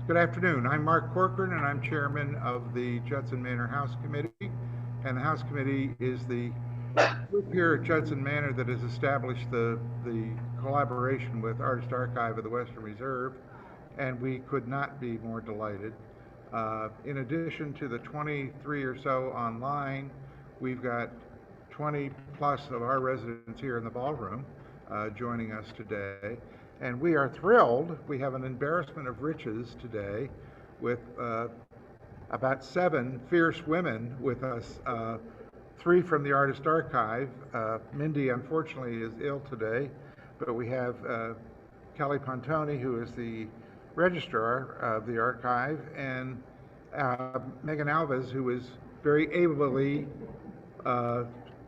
Good afternoon. I'm Mark Corcoran, and I'm chairman of the Judson Manor House Committee. And the House Committee is the group here at Judson Manor that has established the collaboration with Artist Archive of the Western Reserve, and we could not be more delighted. In addition to the 23 or so online, we've got 20 plus of our residents here in the ballroom joining us today. And we are thrilled. We have an embarrassment of riches today with about 7 fierce women with us, 3 from the Artist Archive. Mindy, unfortunately, is ill today, but we have Kelly Pontoni, who is the registrar of the archive, and Megan Albers, who is very ably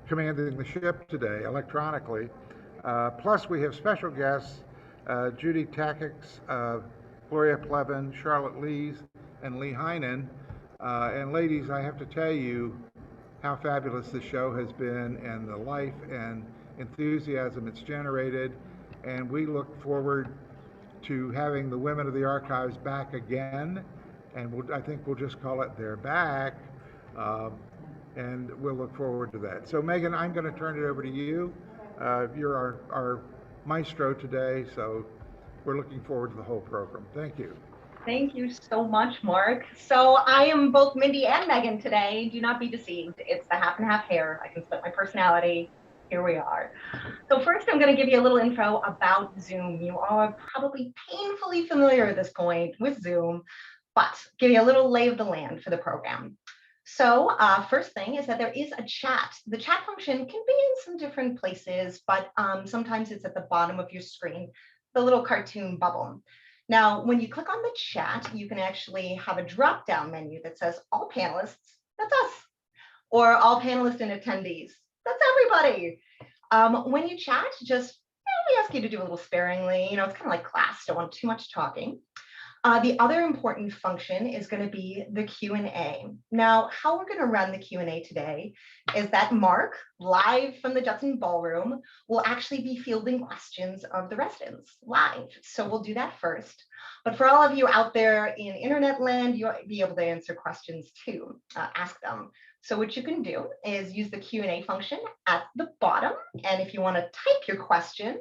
commanding the ship today electronically. Plus, we have special guests, Judy Takács, Gloria Plevin, Charlotte Lee, and Lee Heinen. And ladies, I have to tell you how fabulous this show has been and the life and enthusiasm it's generated. And we look forward to having the women of the archives back again. And I think we'll just call it They're Back. And we'll look forward to that. So Megan, I'm going to turn it over to you. You're our maestro today, so we're looking forward to the whole program. Thank you. Thank you so much, Mark. So I am both Mindy and Megan today. Do not be deceived. It's the half and half hair. I can split my personality. Here we are. So first, I'm going to give you a little intro about Zoom. You are probably painfully familiar at this point with Zoom, but give you a little lay of the land for the program. So first thing is that there is a chat. The chat function can be in some different places, but sometimes it's at the bottom of your screen, the little cartoon bubble. Now, when you click on the chat, you can actually have a drop-down menu that says all panelists, that's us, or all panelists and attendees, that's everybody. When you chat, just we ask you to do a little sparingly. It's kind of like class, don't want too much talking. The other important function is going to be the Q&A. Now, how we're going to run the Q&A today is that Mark, live from the Judson Ballroom, will actually be fielding questions of the residents live. So we'll do that first. But for all of you out there in internet land, you'll be able to answer questions too, ask them. So what you can do is use the Q&A function at the bottom. And if you want to type your question,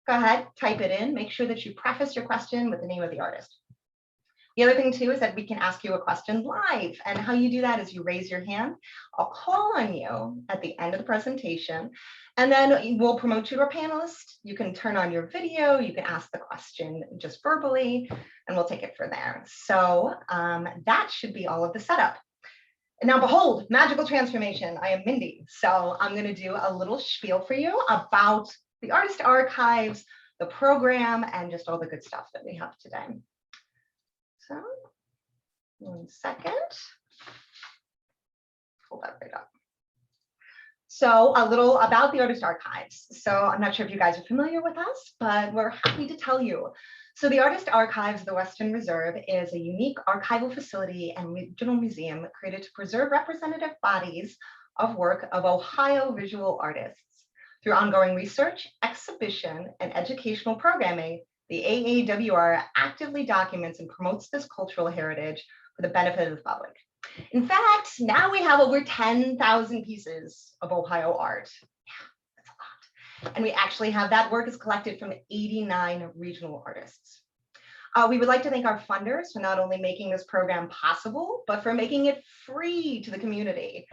go ahead, type it in. Make sure that you preface your question with the name of the artist. The other thing too is that we can ask you a question live, and how you do that is you raise your hand. I'll call on you at the end of the presentation, and then we'll promote you to a panelist. You can turn on your video, you can ask the question just verbally, and we'll take it from there. So that should be all of the setup. And now behold, magical transformation. I am Mindy, so I'm going to do a little spiel for you about the Artist Archives, the program, and just all the good stuff that we have today. So, 1 second. Pull that right up. So a little about the Artist Archives. So I'm not sure if you guys are familiar with us, but we're happy to tell you. So the Artist Archives of the Western Reserve is a unique archival facility and regional museum created to preserve representative bodies of work of Ohio visual artists. Through ongoing research, exhibition, and educational programming, the AAWR actively documents and promotes this cultural heritage for the benefit of the public. In fact, now we have over 10,000 pieces of Ohio art. Yeah, that's a lot. And we actually have that work is collected from 89 regional artists. We would like to thank our funders for not only making this program possible, but for making it free to the community.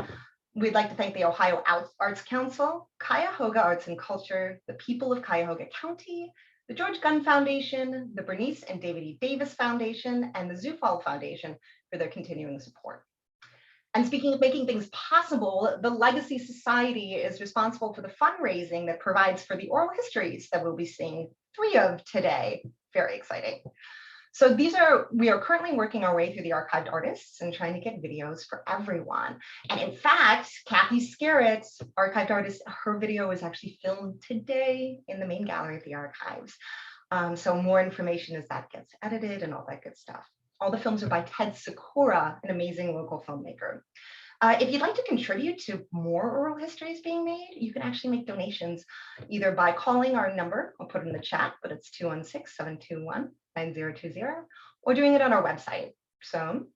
We'd like to thank the Ohio Arts Council, Cuyahoga Arts and Culture, the people of Cuyahoga County, the George Gunn Foundation, the Bernice and David E. Davis Foundation, and the Zufall Foundation for their continuing support. And speaking of making things possible, the Legacy Society is responsible for the fundraising that provides for the oral histories that we'll be seeing 3 of today. Very exciting. So we are currently working our way through the archived artists and trying to get videos for everyone. And in fact, Kathy Scarrett's archived artist, her video is actually filmed today in the main gallery of the archives. So more information as that gets edited and all that good stuff. All the films are by Ted Sikora, an amazing local filmmaker. If you'd like to contribute to more oral histories being made, you can actually make donations either by calling our number, I'll put it in the chat, but it's 216-721-9020, or doing it on our website. So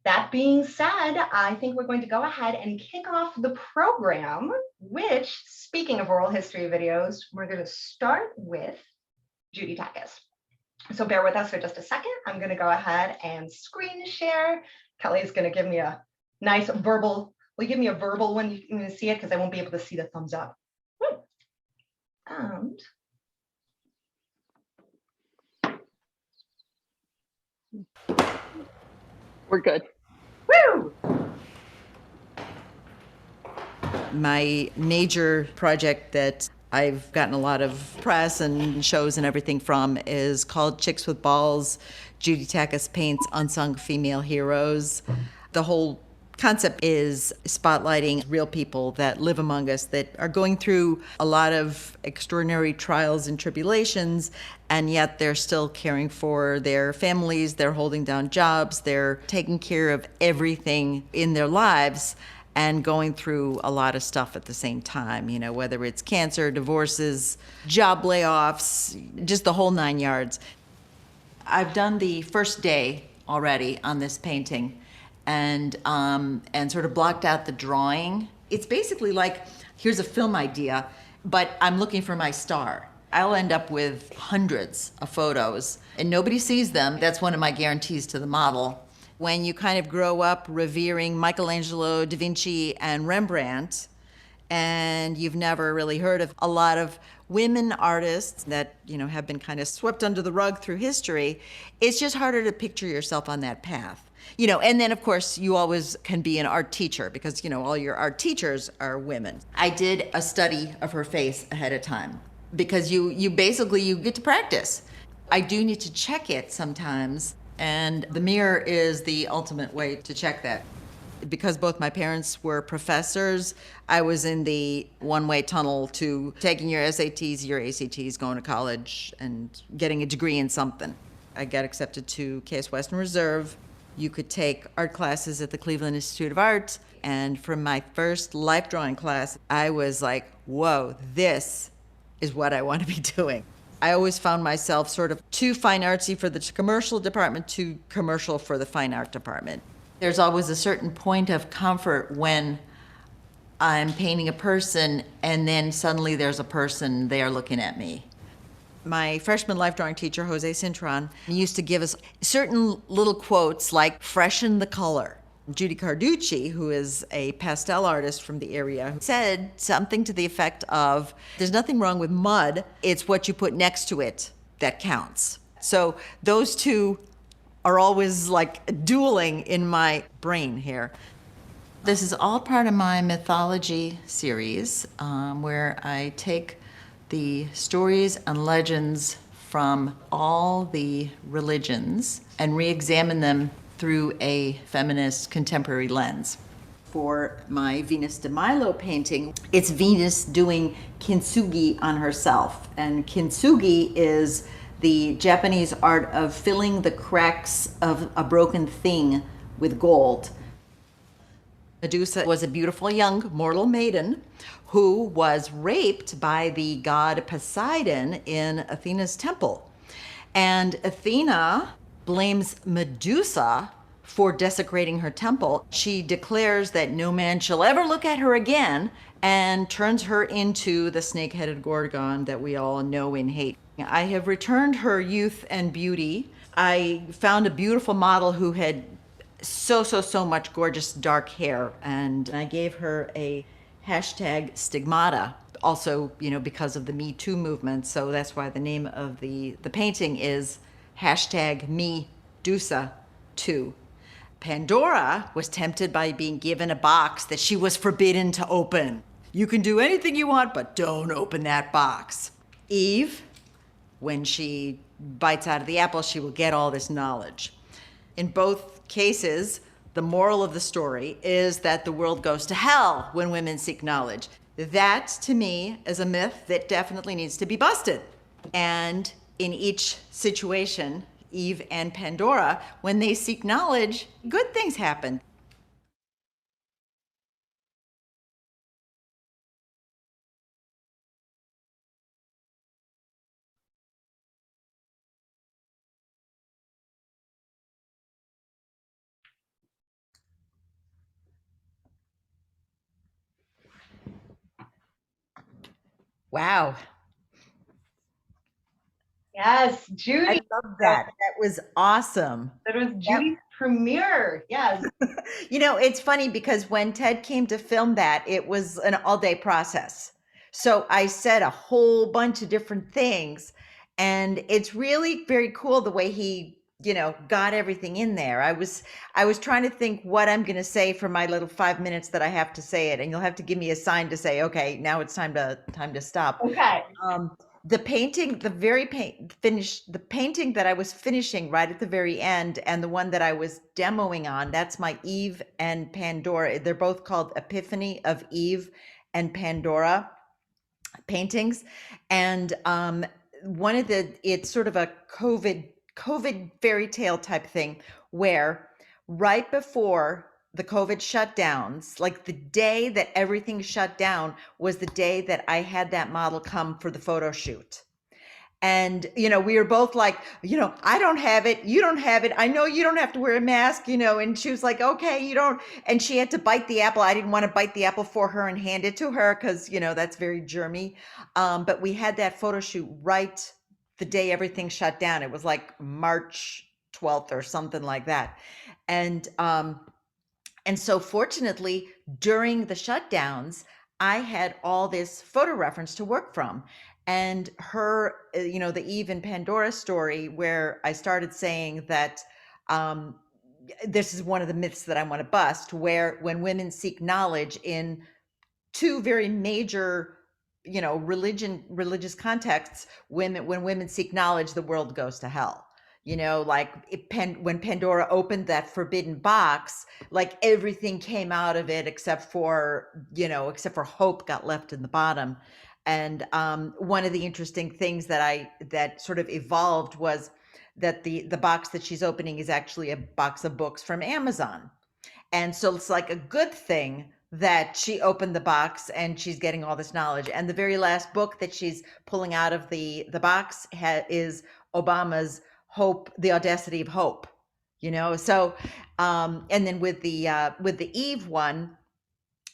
that being said, I think we're going to go ahead and kick off the program, which, speaking of oral history videos, we're going to start with Judy Takas. So bear with us for just a second. I'm going to go ahead and screen share. Kelly's going to give me a nice verbal, will you give me a verbal when you can see it, because I won't be able to see the thumbs up. And we're good. woo! My major project that I've gotten a lot of press and shows and everything from is called Chicks with Balls. Judy Takas paints unsung female heroes. The whole concept is spotlighting real people that live among us that are going through a lot of extraordinary trials and tribulations, and yet they're still caring for their families, they're holding down jobs, they're taking care of everything in their lives and going through a lot of stuff at the same time, you know, whether it's cancer, divorces, job layoffs, just the whole 9 yards. I've done the first day already on this painting and sort of blocked out the drawing. It's basically like, here's a film idea, but I'm looking for my star. I'll end up with hundreds of photos and nobody sees them. That's one of my guarantees to the model. When you kind of grow up revering Michelangelo, Da Vinci, and Rembrandt, and you've never really heard of a lot of women artists that, you know, have been kind of swept under the rug through history, it's just harder to picture yourself on that path. You know, and then of course you always can be an art teacher because, you know, all your art teachers are women. I did a study of her face ahead of time because you basically get to practice. I do need to check it sometimes, and the mirror is the ultimate way to check that. Because both my parents were professors, I was in the one-way tunnel to taking your SATs, your ACTs, going to college, and getting a degree in something. I got accepted to Case Western Reserve. You could take art classes at the Cleveland Institute of Art, and from my first life drawing class, I was like, whoa, this is what I want to be doing. I always found myself sort of too fine artsy for the commercial department, too commercial for the fine art department. There's always a certain point of comfort when I'm painting a person and then suddenly there's a person there looking at me. My freshman life drawing teacher, Jose Cintron, used to give us certain little quotes like, freshen the color. Judy Carducci, who is a pastel artist from the area, said something to the effect of, there's nothing wrong with mud, it's what you put next to it that counts. So those two are always like dueling in my brain here. This is all part of my mythology series, where I take the stories and legends from all the religions and re-examine them through a feminist contemporary lens. For my Venus de Milo painting, it's Venus doing kintsugi on herself. And kintsugi is the Japanese art of filling the cracks of a broken thing with gold. Medusa was a beautiful young mortal maiden who was raped by the god Poseidon in Athena's temple. And Athena blames Medusa for desecrating her temple. She declares that no man shall ever look at her again and turns her into the snake-headed Gorgon that we all know and hate. I have returned her youth and beauty. I found a beautiful model who had so much gorgeous dark hair, and I gave her a hashtag stigmata, also, you know, because of the Me Too movement, so that's why the name of the painting is hashtag Medusa2. Pandora was tempted by being given a box that she was forbidden to open. You can do anything you want, but don't open that box. Eve, when she bites out of the apple, she will get all this knowledge. In both cases, the moral of the story is that the world goes to hell when women seek knowledge. That, to me, is a myth that definitely needs to be busted. And in each situation, Eve and Pandora, when they seek knowledge, good things happen. Wow. Yes, I Judy. love that. That was awesome. That was Judy's premiere. Yes. You know, it's funny because when Ted came to film that, it was an all-day process. So I said a whole bunch of different things, and it's really very cool the way he, got everything in there. I was trying to think what I'm going to say for my little 5 minutes that I have to say it, and you'll have to give me a sign to say, okay, now it's time to stop. Okay. The painting, the painting that I was finishing right at the very end, and the one that I was demoing on, that's my Eve and Pandora. They're both called Epiphany of Eve and Pandora paintings. And it's sort of a COVID fairy tale type thing where right before the COVID shutdowns, like the day that everything shut down was the day that I had that model come for the photo shoot. And, we were both like, I don't have it. You don't have it. I know you don't have to wear a mask, and she was like, okay, you don't. And she had to bite the apple. I didn't want to bite the apple for her and hand it to her because, that's very germy. But we had that photo shoot right the day everything shut down. It was like March 12th or something like that. And so fortunately, during the shutdowns, I had all this photo reference to work from. And her, the Eve and Pandora story, where I started saying that this is one of the myths that I want to bust, where when women seek knowledge in two very major, religious contexts, when women seek knowledge, the world goes to hell. When Pandora opened that forbidden box, like everything came out of it except for hope got left in the bottom. And one of the interesting things that sort of evolved was that the box that she's opening is actually a box of books from Amazon. And so it's like a good thing that she opened the box and she's getting all this knowledge. And the very last book that she's pulling out of the box is Obama's Hope, The Audacity of Hope. So and then with the Eve one,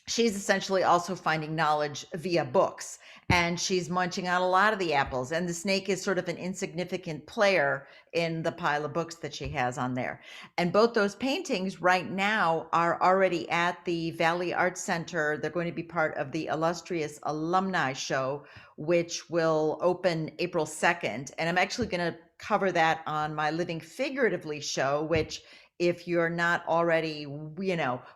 she's essentially also finding knowledge via books, and she's munching on a lot of the apples, and the snake is sort of an insignificant player in the pile of books that she has on there. And both those paintings right now are already at the Valley Arts Center. They're going to be part of the illustrious alumni show, which will open April 2nd. And I'm actually going to cover that on my Living Figuratively show, which, if you're not already,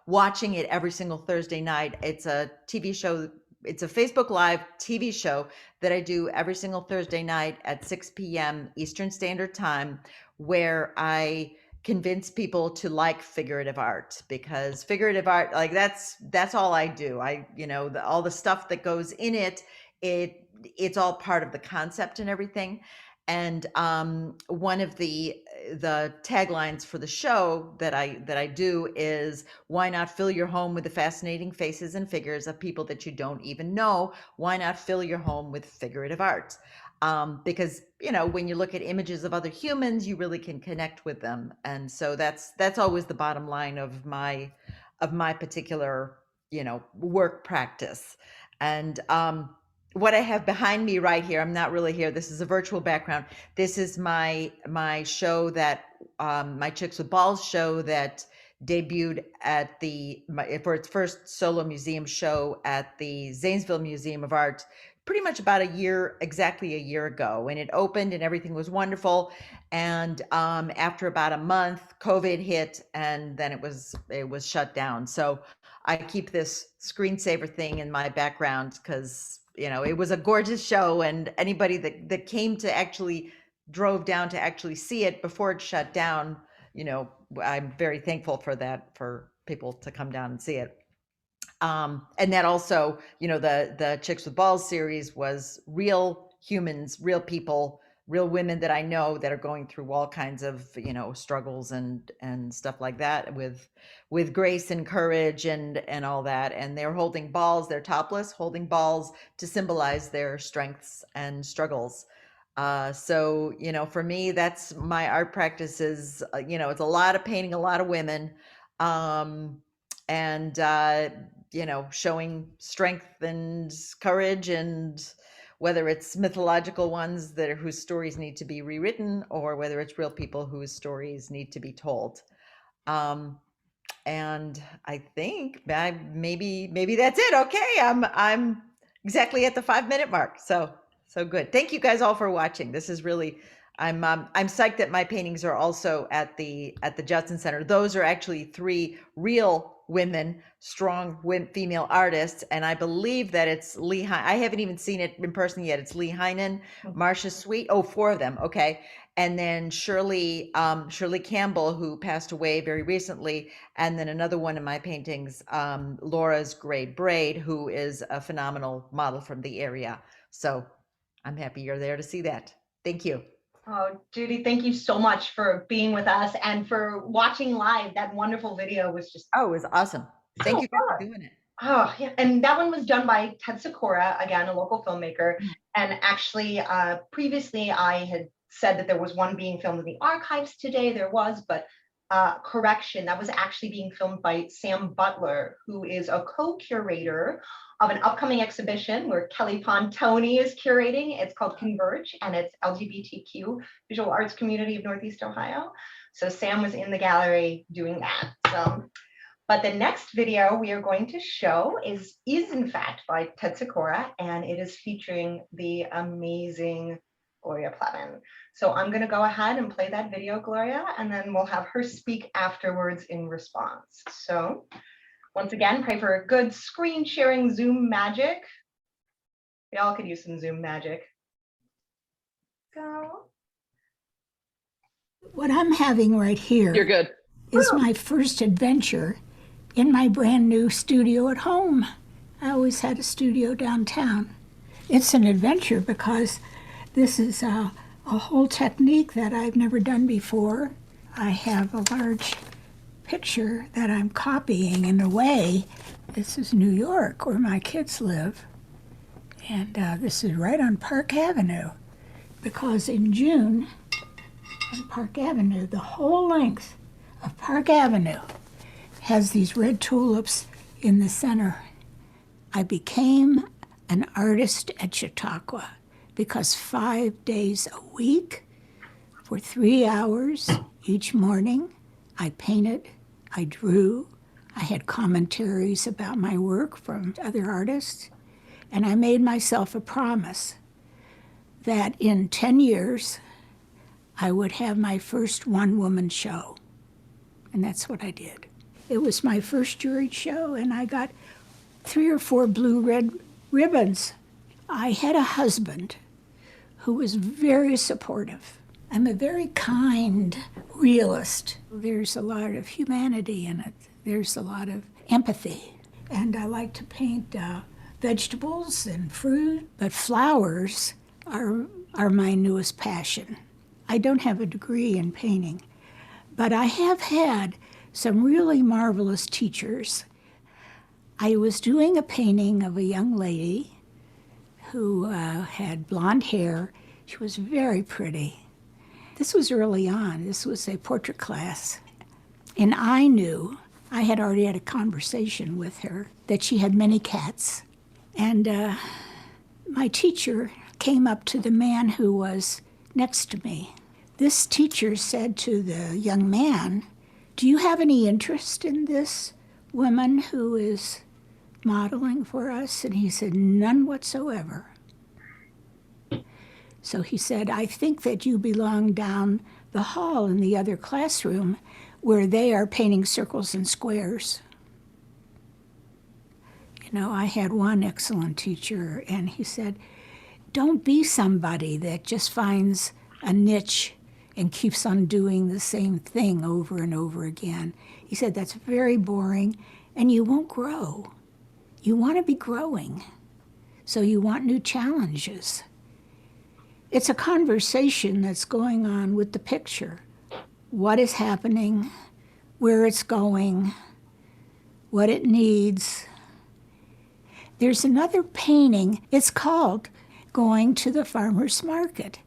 watching it every single Thursday night, it's a TV show. It's a Facebook Live TV show that I do every single Thursday night at 6 p.m. Eastern Standard Time, where I convince people to like figurative art, because figurative art, like that's all I do. All the stuff that goes in it's all part of the concept and everything. And one of the taglines for the show that I do is, why not fill your home with the fascinating faces and figures of people that you don't even know? Why not fill your home with figurative art? Because when you look at images of other humans, you really can connect with them. And so that's always the bottom line of my particular work practice. And what I have behind me right here, I'm not really here. This is a virtual background. This is my show my Chicks with Balls show that debuted for its first solo museum show at the Zanesville Museum of Art, pretty much about exactly a year ago. And it opened and everything was wonderful. And after about a month, COVID hit, and then it was shut down. So I keep this screensaver thing in my background because it was a gorgeous show, and anybody that came to actually drove down to actually see it before it shut down, I'm very thankful for that, for people to come down and see it. And that also, the Chicks with Balls series was real humans, real people, real women that I know that are going through all kinds of, struggles and stuff like that, with grace and courage and all that. And they're holding balls, they're topless, holding balls to symbolize their strengths and struggles. So, for me, that's my art practice is, it's a lot of painting, a lot of women, and showing strength and courage and whether it's mythological ones whose stories need to be rewritten, or whether it's real people whose stories need to be told. And I think maybe that's it. Okay, I'm exactly at the 5-minute mark. So good. Thank you guys all for watching. This is really, I'm psyched that my paintings are also at the Judson Center. Those are actually 3 real women, strong female artists, and I believe that it's Lee. I haven't even seen it in person yet. It's Lee Heinen, Marcia Sweet. Oh, 4 of them. Okay. And then Shirley Campbell, who passed away very recently, and then another one of my paintings, Laura's Gray Braid, who is a phenomenal model from the area. So I'm happy you're there to see that. Thank you. Oh, Judy, thank you so much for being with us and for watching live. That wonderful video was just it was awesome. Thank you guys for doing it. Oh, yeah. And that one was done by Ted Sikora, again, a local filmmaker. And actually, previously I had said that there was one being filmed in the archives today. There was, but correction, that was actually being filmed by Sam Butler, who is a co-curator of an upcoming exhibition where Kelly Pontoni is curating. It's called Converge, and it's LGBTQ visual arts community of Northeast Ohio. So Sam was in the gallery doing that. So, but the next video we are going to show is in fact by Ted Sikora, and it is featuring the amazing Gloria Plevin. So I'm going to go ahead and play that video, Gloria, and then we'll have her speak afterwards in response. So once again, pray for a good screen sharing Zoom magic. We all could use some Zoom magic. Go. What I'm having right here You're good. is my first adventure in my brand new studio at home. I always had a studio downtown. It's an adventure because this is a whole technique that I've never done before. I have a large picture that I'm copying in a way. This is New York, where my kids live. And this is right on Park Avenue, because in June, on Park Avenue, the whole length of Park Avenue has these red tulips in the center. I became an artist at Chautauqua because 5 days a week for 3 hours each morning, I painted, I drew, I had commentaries about my work from other artists, and I made myself a promise that in 10 years, I would have my first one-woman show. And that's what I did. It was my first juried show, and I got 3 or 4 blue-red ribbons. I had a husband who was very supportive. I'm a very kind realist. There's a lot of humanity in it. There's a lot of empathy. And I like to paint vegetables and fruit, but flowers are my newest passion. I don't have a degree in painting, but I have had some really marvelous teachers. I was doing a painting of a young lady who had blonde hair. She was very pretty. This was early on. This was a portrait class. And I knew, I had already had a conversation with her, that she had many cats. And my teacher came up to the man who was next to me. This teacher said to the young man, "Do you have any interest in this woman who is modeling for us?" And he said, "None whatsoever." So he said, "I think that you belong down the hall in the other classroom where they are painting circles and squares." You know, I had one excellent teacher, and he said, "Don't be somebody that just finds a niche and keeps on doing the same thing over and over again." He said, "That's very boring, and you won't grow. You want to be growing, so you want new challenges." It's a conversation that's going on with the picture. What is happening, where it's going, what it needs. There's another painting, it's called Going to the Farmer's Market.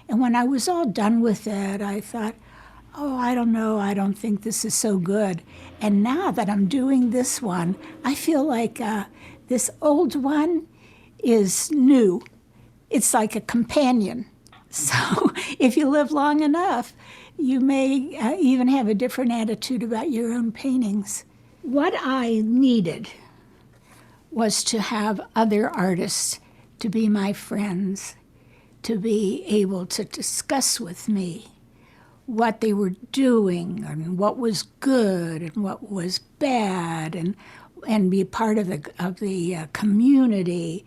And when I was all done with that, I thought, oh, I don't know, I don't think this is so good. And now that I'm doing this one, I feel like this old one is new. it's like a companion. So if you live long enough, you may even have a different attitude about your own paintings. What I needed was to have other artists to be my friends, to be able to discuss with me what they were doing and what was good and what was bad, and be part of the community.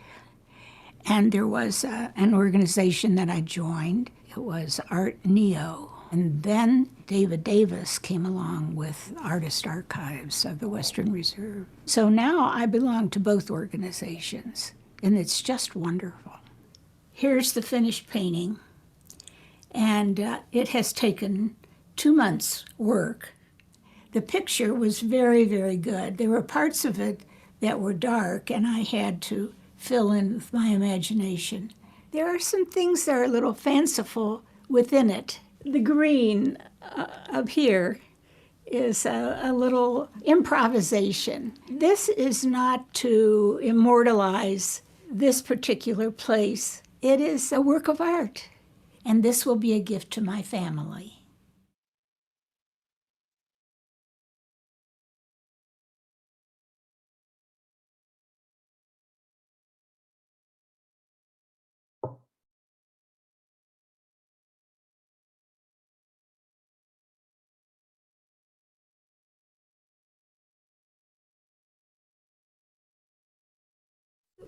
And there was an organization that I joined. It was Art Neo. And then David Davis came along with Artist Archives of the Western Reserve. So now I belong to both organizations, and it's just wonderful. Here's the finished painting, and it has taken 2 months' work. The picture was very, very good. There were parts of it that were dark, and I had to fill in with my imagination. There are some things that are a little fanciful within it. The green up here is a little improvisation. This is not to immortalize this particular place. It is a work of art, and this will be a gift to my family.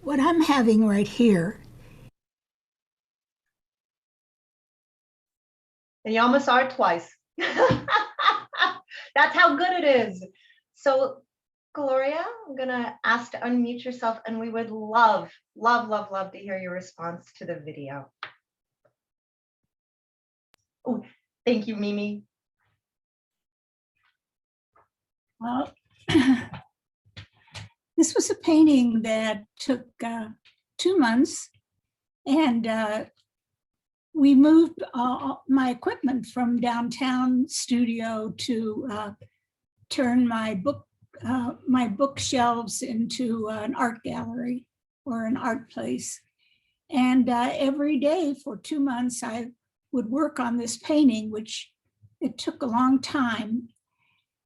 What I'm having right here, And you almost saw it twice. That's how good it is. So Gloria, I'm gonna ask to unmute yourself, and we would love, love, love, love to hear your response to the video. Oh, thank you, Mimi. well, this was a painting that took 2 months, and we moved my equipment from downtown studio to turn my bookshelves into an art gallery or an art place. And every day for 2 months, I would work on this painting, which it took a long time.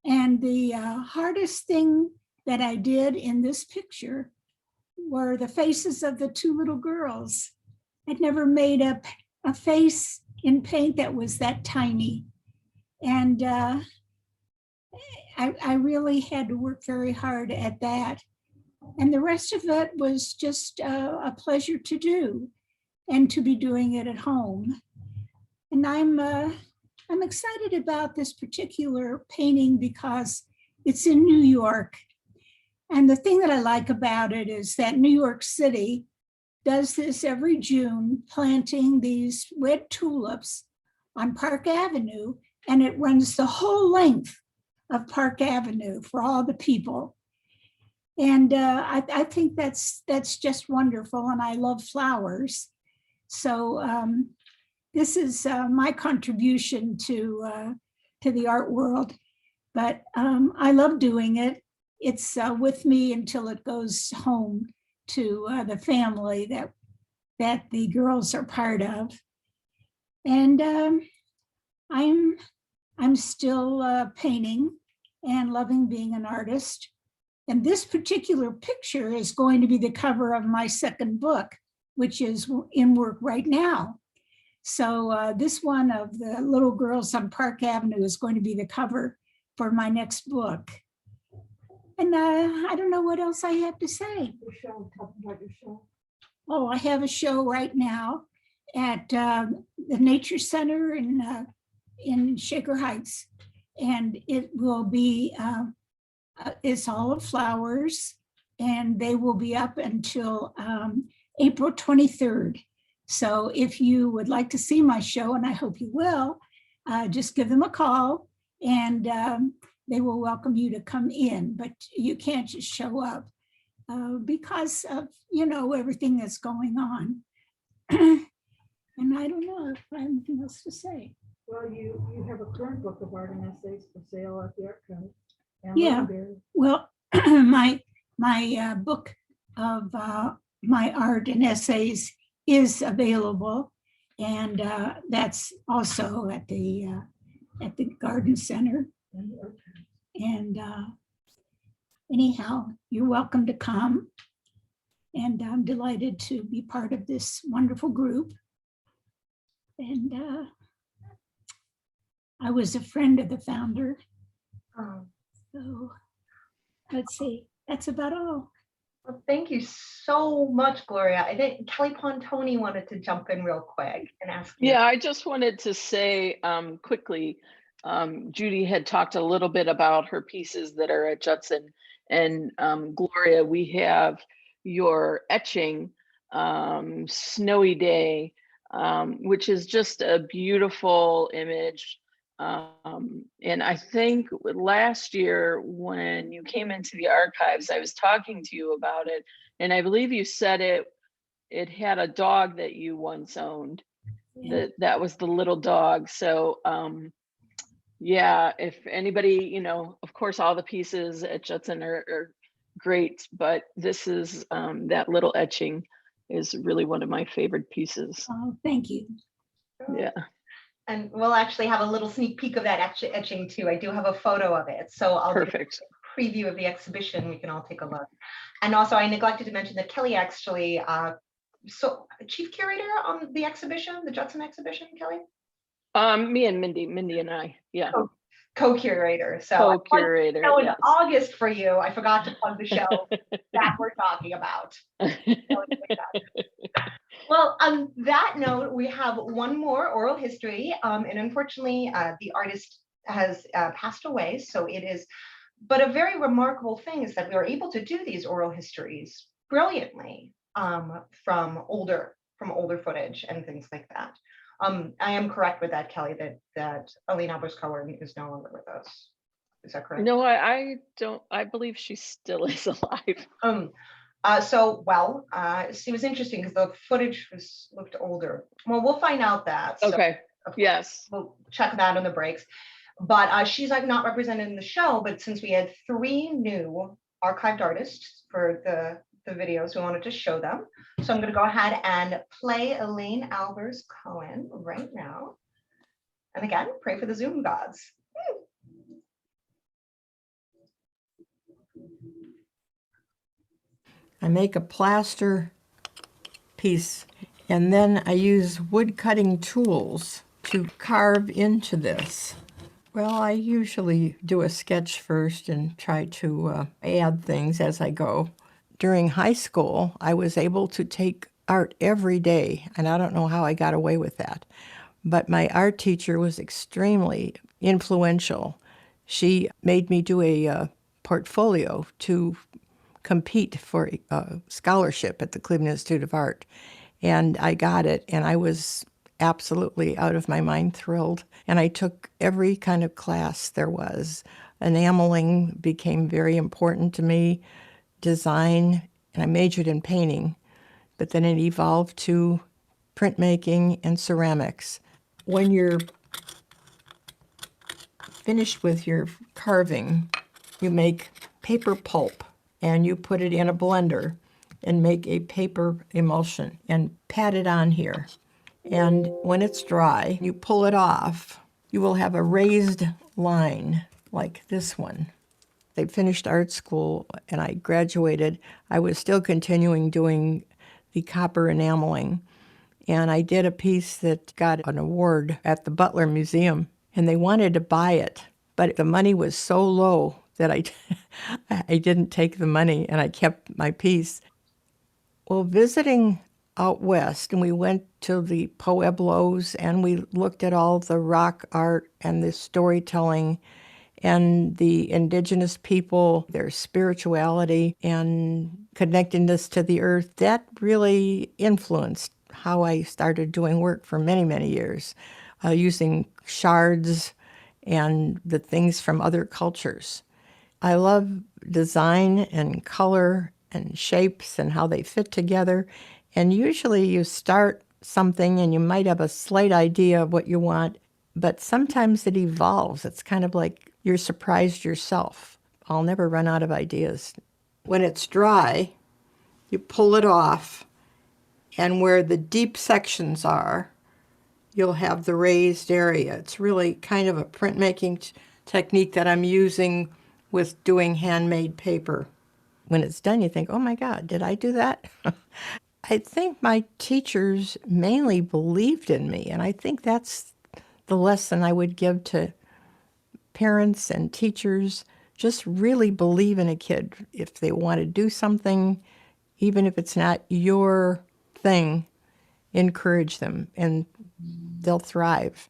And the hardest thing that I did in this picture were the faces of the 2 little girls. I'd never made a face in paint that was that tiny. And I really had to work very hard at that. And the rest of it was just a pleasure to do, and to be doing it at home. And I'm excited about this particular painting because it's in New York. And the thing that I like about it is that New York City does this every June, planting these red tulips on Park Avenue, and it runs the whole length of Park Avenue for all the people. And I think that's just wonderful, and I love flowers. So this is my contribution to the art world, but I love doing it. It's with me until it goes home to the family that the girls are part of. And I'm still painting and loving being an artist. And this particular picture is going to be the cover of my second book, which is in work right now. So this one of the little girls on Park Avenue is going to be the cover for my next book. And I don't know what else I have to say. Oh, I have a show right now at the Nature Center in Shaker Heights. And it will be, it's all of flowers, and they will be up until April 23rd. So if you would like to see my show, and I hope you will, just give them a call, and they will welcome you to come in, but you can't just show up because of, everything that's going on. And I don't know if I have anything else to say. Well, you have a current book of art and essays for sale at the archive. Yeah, well, my book of my art and essays is available, and that's also at the garden center. And anyhow, you're welcome to come, and I'm delighted to be part of this wonderful group. And I was a friend of the founder. So let's see, that's about all. Well, thank you so much, Gloria. I think Kelly Pontoni wanted to jump in real quick and ask you. Yeah, I just wanted to say quickly, Judy had talked a little bit about her pieces that are at Judson, and Gloria, we have your etching, Snowy Day, which is just a beautiful image. And I think last year when you came into the archives, I was talking to you about it, and I believe you said it had a dog that you once owned. That was the little dog. So yeah, if anybody, of course, all the pieces at Judson are great, but this is that little etching is really one of my favorite pieces. Oh, thank you. Yeah. And we'll actually have a little sneak peek of that etching too. I do have a photo of it. So I'll Perfect. do a preview of the exhibition. We can all take a look. And also I neglected to mention that Kelly actually, so chief curator on the exhibition, the Judson exhibition, Kelly? Me and Mindy and I, yeah. Co-curator. So Co-curator, so in yes. August for you, I forgot to plug the show that we're talking about. Well, on that note, we have one more oral history, and unfortunately, the artist has passed away. So it is, but a very remarkable thing is that we are able to do these oral histories brilliantly from older footage and things like that. I am correct with that, Kelly, that Elaine Albers Cohen is no longer with us. Is that correct? No, I don't. I believe she still is alive. It was interesting because the footage looked older. Well, we'll find out that. So Okay. Yes. we'll check that on the breaks. But she's like not represented in the show. But since we had 3 new archived artists for the videos, we wanted to show them. So I'm going to go ahead and play Elaine Albers Cohen right now. And again, pray for the Zoom gods. I make a plaster piece, and then I use wood cutting tools to carve into this. Well, I usually do a sketch first and try to add things as I go. During high school, I was able to take art every day, and I don't know how I got away with that. But my art teacher was extremely influential. She made me do a portfolio to compete for a scholarship at the Cleveland Institute of Art. And I got it, and I was absolutely out of my mind thrilled. And I took every kind of class there was. Enameling became very important to me, design, and I majored in painting. But then it evolved to printmaking and ceramics. When you're finished with your carving, you make paper pulp, and you put it in a blender and make a paper emulsion and pat it on here. And when it's dry, you pull it off. You will have a raised line like this one. I finished art school and I graduated. I was still continuing doing the copper enameling. And I did a piece that got an award at the Butler Museum, and they wanted to buy it, but the money was so low that I didn't take the money, and I kept my piece. Well, visiting out west, and we went to the Pueblos, and we looked at all the rock art and the storytelling and the indigenous people, their spirituality and connectedness to the earth. That really influenced how I started doing work for many, many years, using shards and the things from other cultures. I love design and color and shapes and how they fit together. And usually you start something and you might have a slight idea of what you want, but sometimes it evolves. It's kind of like you're surprised yourself. I'll never run out of ideas. When it's dry, you pull it off And where the deep sections are, you'll have the raised area. It's really kind of a printmaking technique that I'm using with doing handmade paper. When it's done, you think, oh my God, did I do that? I think my teachers mainly believed in me, and I think that's the lesson I would give to parents and teachers. Just really believe in a kid. If they want to do something, even if it's not your thing, encourage them and they'll thrive.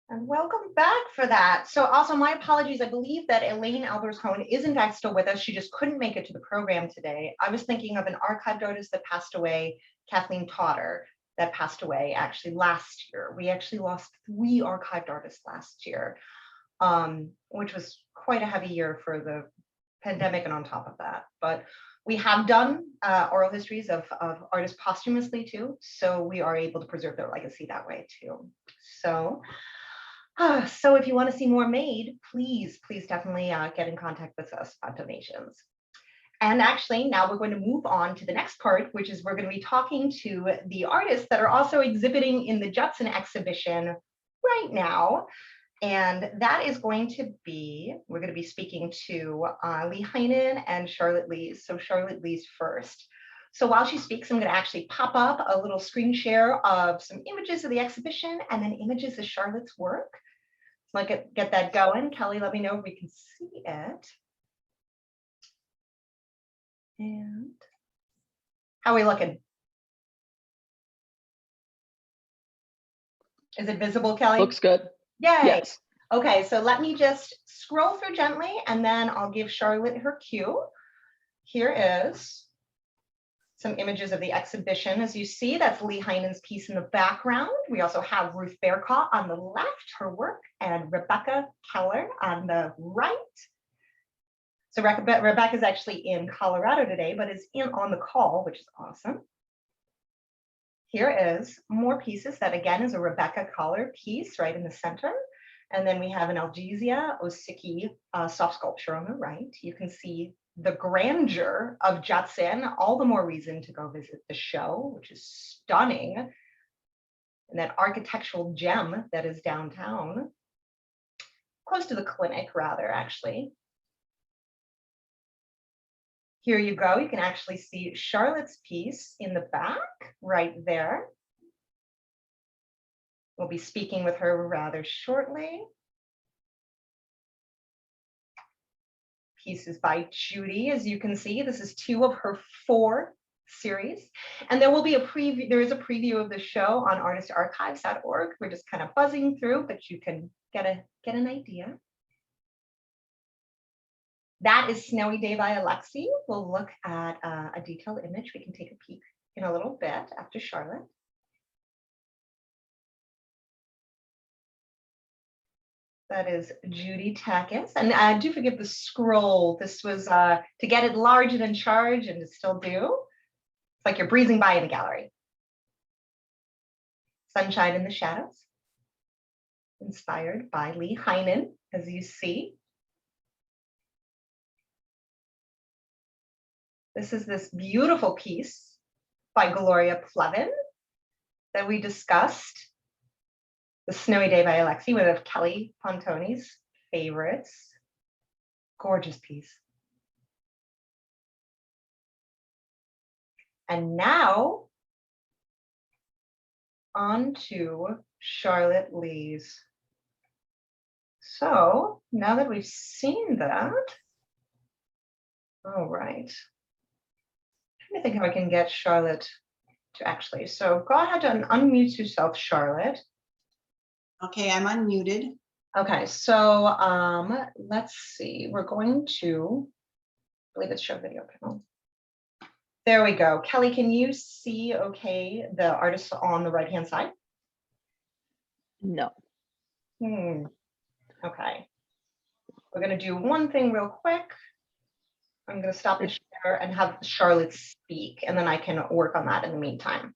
And welcome back for that. So also my apologies. I believe that Elaine Albers Cohen is in fact still with us. She just couldn't make it to the program today. I was thinking of an archived artist that passed away, Kathleen Totter, that passed away actually last year. We actually lost 3 archived artists last year, which was quite a heavy year for the pandemic and on top of that. But we have done oral histories of artists posthumously too. So we are able to preserve their legacy that way too. So if you want to see more made, please definitely get in contact with us about donations. And actually, now we're going to move on to the next part, which is we're going to be talking to the artists that are also exhibiting in the Judson exhibition right now. And that is going to be, we're going to be speaking to Lee Heinen and Charlotte Lee. So Charlotte Lee's first. So while she speaks, I'm going to actually pop up a little screen share of some images of the exhibition and then images of Charlotte's work. So I get that going. Kelly, let me know if we can see it. And how are we looking? Is it visible, Kelly? Looks good. Yay. Yes. Okay, so let me just scroll through gently and then I'll give Charlotte her cue. Here is some images of the exhibition. As you see, that's Lee Heinen's piece in the background. We also have Ruth Bearcott on the left, her work, and Rebecca Keller on the right. So Rebecca's actually in Colorado today, but is on the call, which is awesome. Here is more pieces. That again is a Rebecca Keller piece right in the center. And then we have an Algesia Osicki soft sculpture on the right. You can see the grandeur of Judson, all the more reason to go visit the show, which is stunning. And that architectural gem that is downtown, close to the clinic rather, actually. Here you go, you can actually see Charlotte's piece in the back, right there. We'll be speaking with her rather shortly. Pieces by Judy, as you can see, this is 2 of her 4 series. And there will be a preview, there is a preview of the show on artistarchives.org. We're just kind of buzzing through, but you can get an idea. That is Snowy Day by Alexi. We'll look at a detailed image. We can take a peek in a little bit after Charlotte. That is Judy Takas. And do forgive the scroll. This was to get it large and in charge and to still do. It's like you're breezing by in the gallery. Sunshine in the Shadows. Inspired by Lee Heinen, as you see. This is this beautiful piece by Gloria Plevin that we discussed. The Snowy Day by Alexi, one of Kelly Pontoni's favorites. Gorgeous piece. And now on to Charlotte Lee's. So now that we've seen that, all right. I'm trying to think how I can get Charlotte to actually, so go ahead and unmute yourself, Charlotte. Okay, I'm unmuted. Okay, so let's see. We're going to, I believe it's show video panel. There we go. Kelly, can you see okay the artist on the right-hand side? No. Okay. We're going to do one thing real quick. I'm going to stop the share and have Charlotte speak, and then I can work on that in the meantime.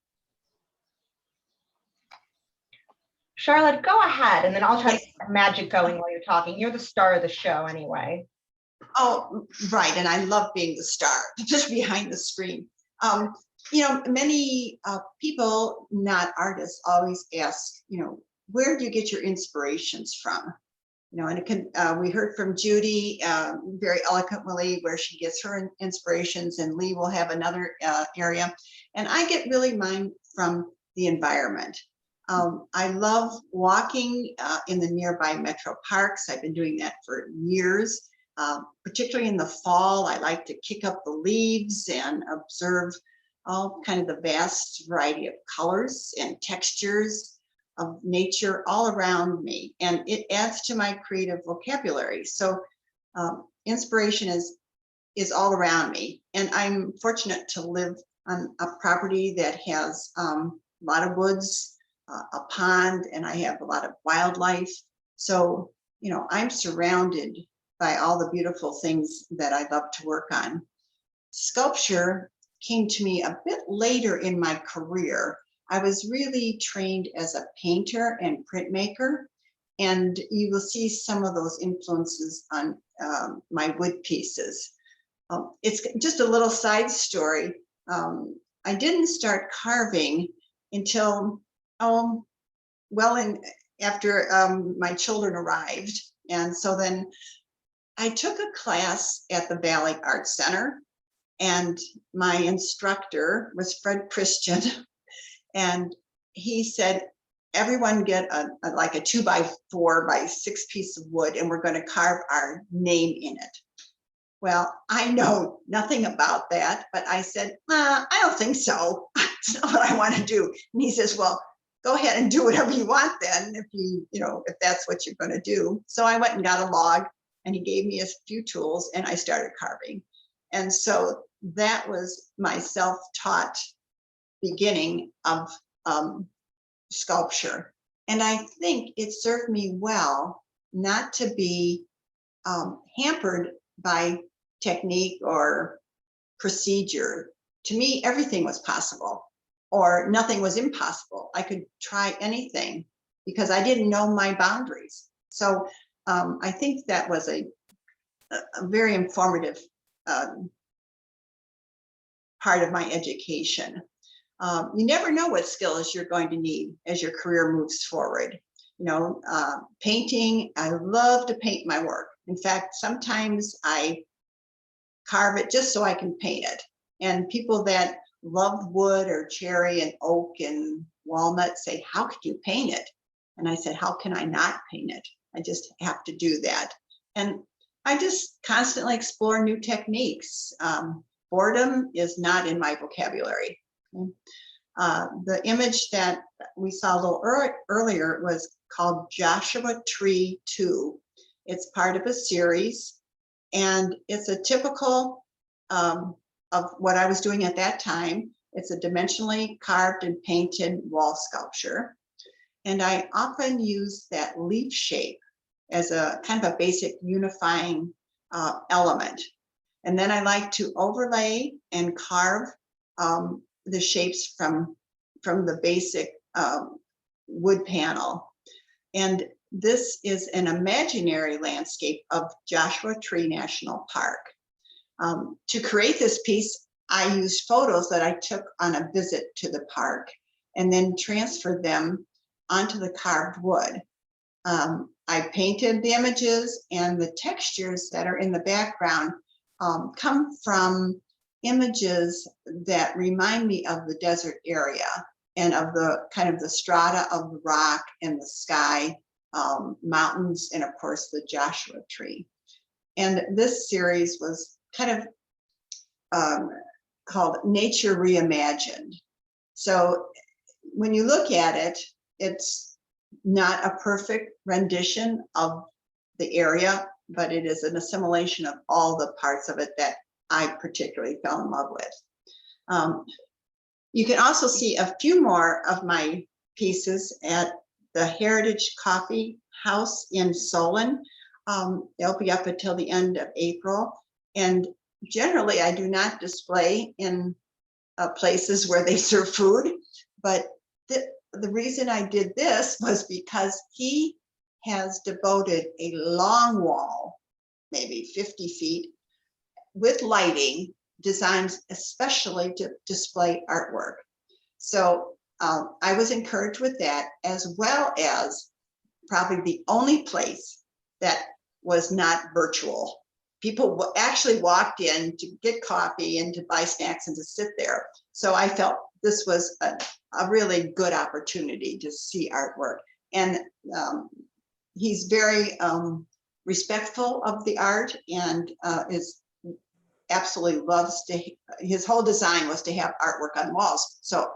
Charlotte, go ahead, and then I'll try to get magic going while you're talking. You're the star of the show anyway. Oh, right. And I love being the star, just behind the screen. You know, many people, not artists, always ask, you know, where do you get your inspirations from? You know, and it can, we heard from Judy very eloquently where she gets her inspirations, and Lee will have another area. And I get really mine from the environment. I love walking in the nearby metro parks. I've been doing that for years, particularly in the fall. I like to kick up the leaves and observe all kind of the vast variety of colors and textures of nature all around me. And it adds to my creative vocabulary. So inspiration is all around me. And I'm fortunate to live on a property that has a lot of woods, a pond, and I have a lot of wildlife. So, you know, I'm surrounded by all the beautiful things that I love to work on. Sculpture came to me a bit later in my career. I was really trained as a painter and printmaker, and you will see some of those influences on my wood pieces. It's just a little side story. I didn't start carving until after my children arrived. And so then I took a class at the Valley Art Center, and my instructor was Fred Christian. And he said, everyone get like a 2x4 by 6 piece of wood, and we're going to carve our name in it. Well, I know nothing about that, but I said, I don't think so. It's not what I want to do. And he says, well, go ahead and do whatever you want then, if that's what you're going to do. So I went and got a log, and he gave me a few tools, and I started carving. And so that was my self-taught beginning of sculpture. And I think it served me well not to be hampered by technique or procedure. To me, everything was possible, or nothing was impossible. I could try anything because I didn't know my boundaries. So I think that was a very informative part of my education. You never know what skills you're going to need as your career moves forward. You know, painting, I love to paint my work. In fact, sometimes I carve it just so I can paint it. And people that love wood or cherry and oak and walnut say, how could you paint it? And I said, how can I not paint it? I just have to do that. And I just constantly explore new techniques. Boredom is not in my vocabulary. The image that we saw a little earlier was called Joshua Tree 2. It's part of a series, and it's a typical of what I was doing at that time. It's a dimensionally carved and painted wall sculpture. And I often use that leaf shape as a kind of a basic unifying element. And then I like to overlay and carve the shapes from the basic wood panel. And this is an imaginary landscape of Joshua Tree National Park. To create this piece, I used photos that I took on a visit to the park and then transferred them onto the carved wood. I painted the images, and the textures that are in the background come from images that remind me of the desert area and of the kind of the strata of the rock and the sky, mountains, and of course the Joshua tree. And this series was kind of called Nature Reimagined. So when you look at it, it's not a perfect rendition of the area, but it is an assimilation of all the parts of it that I particularly fell in love with. You can also see a few more of my pieces at the Heritage Coffee House in Solon. They'll be up until the end of April. And generally, I do not display in places where they serve food, but the reason I did this was because he has devoted a long wall, maybe 50 feet, with lighting, designed especially to display artwork. So I was encouraged with that, as well as probably the only place that was not virtual. People actually walked in to get coffee and to buy snacks and to sit there. So I felt this was a really good opportunity to see artwork. And he's very respectful of the art, and is absolutely loves to, his whole design was to have artwork on walls. So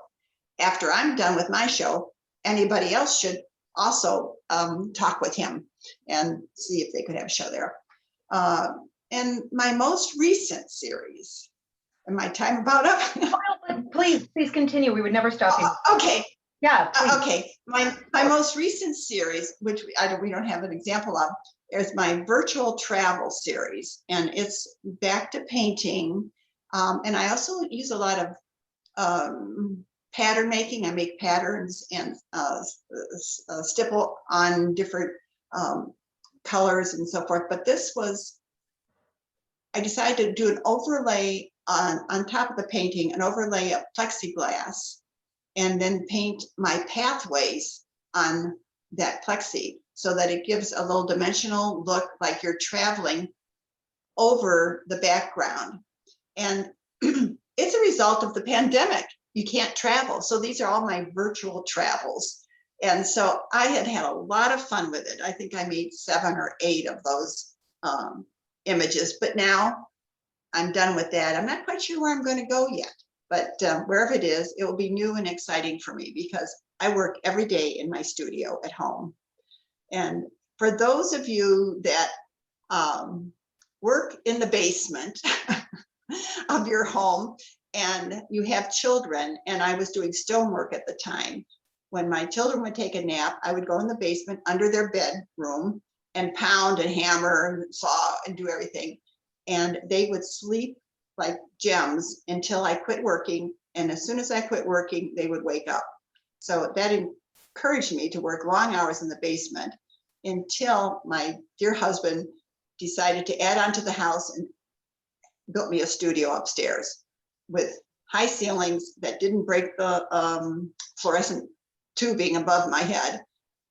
after I'm done with my show, anybody else should also talk with him and see if they could have a show there. And my most recent series, and my time about up? Please continue. We would never stop you. Okay. Yeah. Okay. My most recent series, which we don't have an example of, is my virtual travel series, and it's back to painting. And I also use a lot of pattern making. I make patterns and stipple on different colors and so forth. But this was, I decided to do an overlay on top of the painting, an overlay of plexiglass, and then paint my pathways on that plexi so that it gives a little dimensional look, like you're traveling over the background. And it's a result of the pandemic. You can't travel. So these are all my virtual travels. And so I had a lot of fun with it. I think I made 7 or 8 of those images, but now I'm done with that. I'm not quite sure where I'm going to go yet, but wherever it is, it will be new and exciting for me because I work every day in my studio at home. And for those of you that work in the basement of your home and you have children, and I was doing stonework at the time, when my children would take a nap, I would go in the basement under their bedroom and pound and hammer and saw and do everything. And they would sleep like gems until I quit working. And as soon as I quit working, they would wake up. So that encouraged me to work long hours in the basement until my dear husband decided to add on to the house and built me a studio upstairs with high ceilings that didn't break the fluorescent tubing above my head,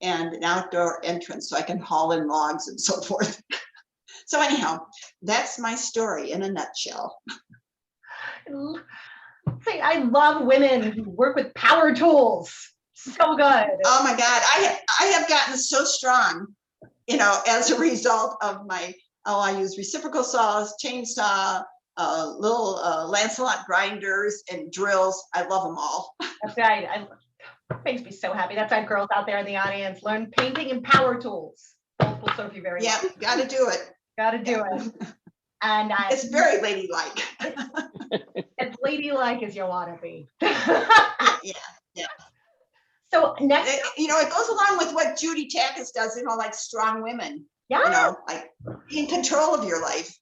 and an outdoor entrance so I can haul in logs and so forth. So anyhow, that's my story in a nutshell. See, I love women who work with power tools. So good. Oh my God, I have gotten so strong, you know, as a result of my, I use reciprocal saws, chainsaw, little Lancelot grinders and drills. I love them all. That's right. It makes me so happy. That's why girls out there in the audience, learn painting and power tools. Both will serve you very well. Yeah, got to do it. Got to do it. And it's very ladylike. It's ladylike as you want to be. Yeah. So next, you know, it goes along with what Judy Takas does, you know, like strong women. Yeah. You know, like be in control of your life.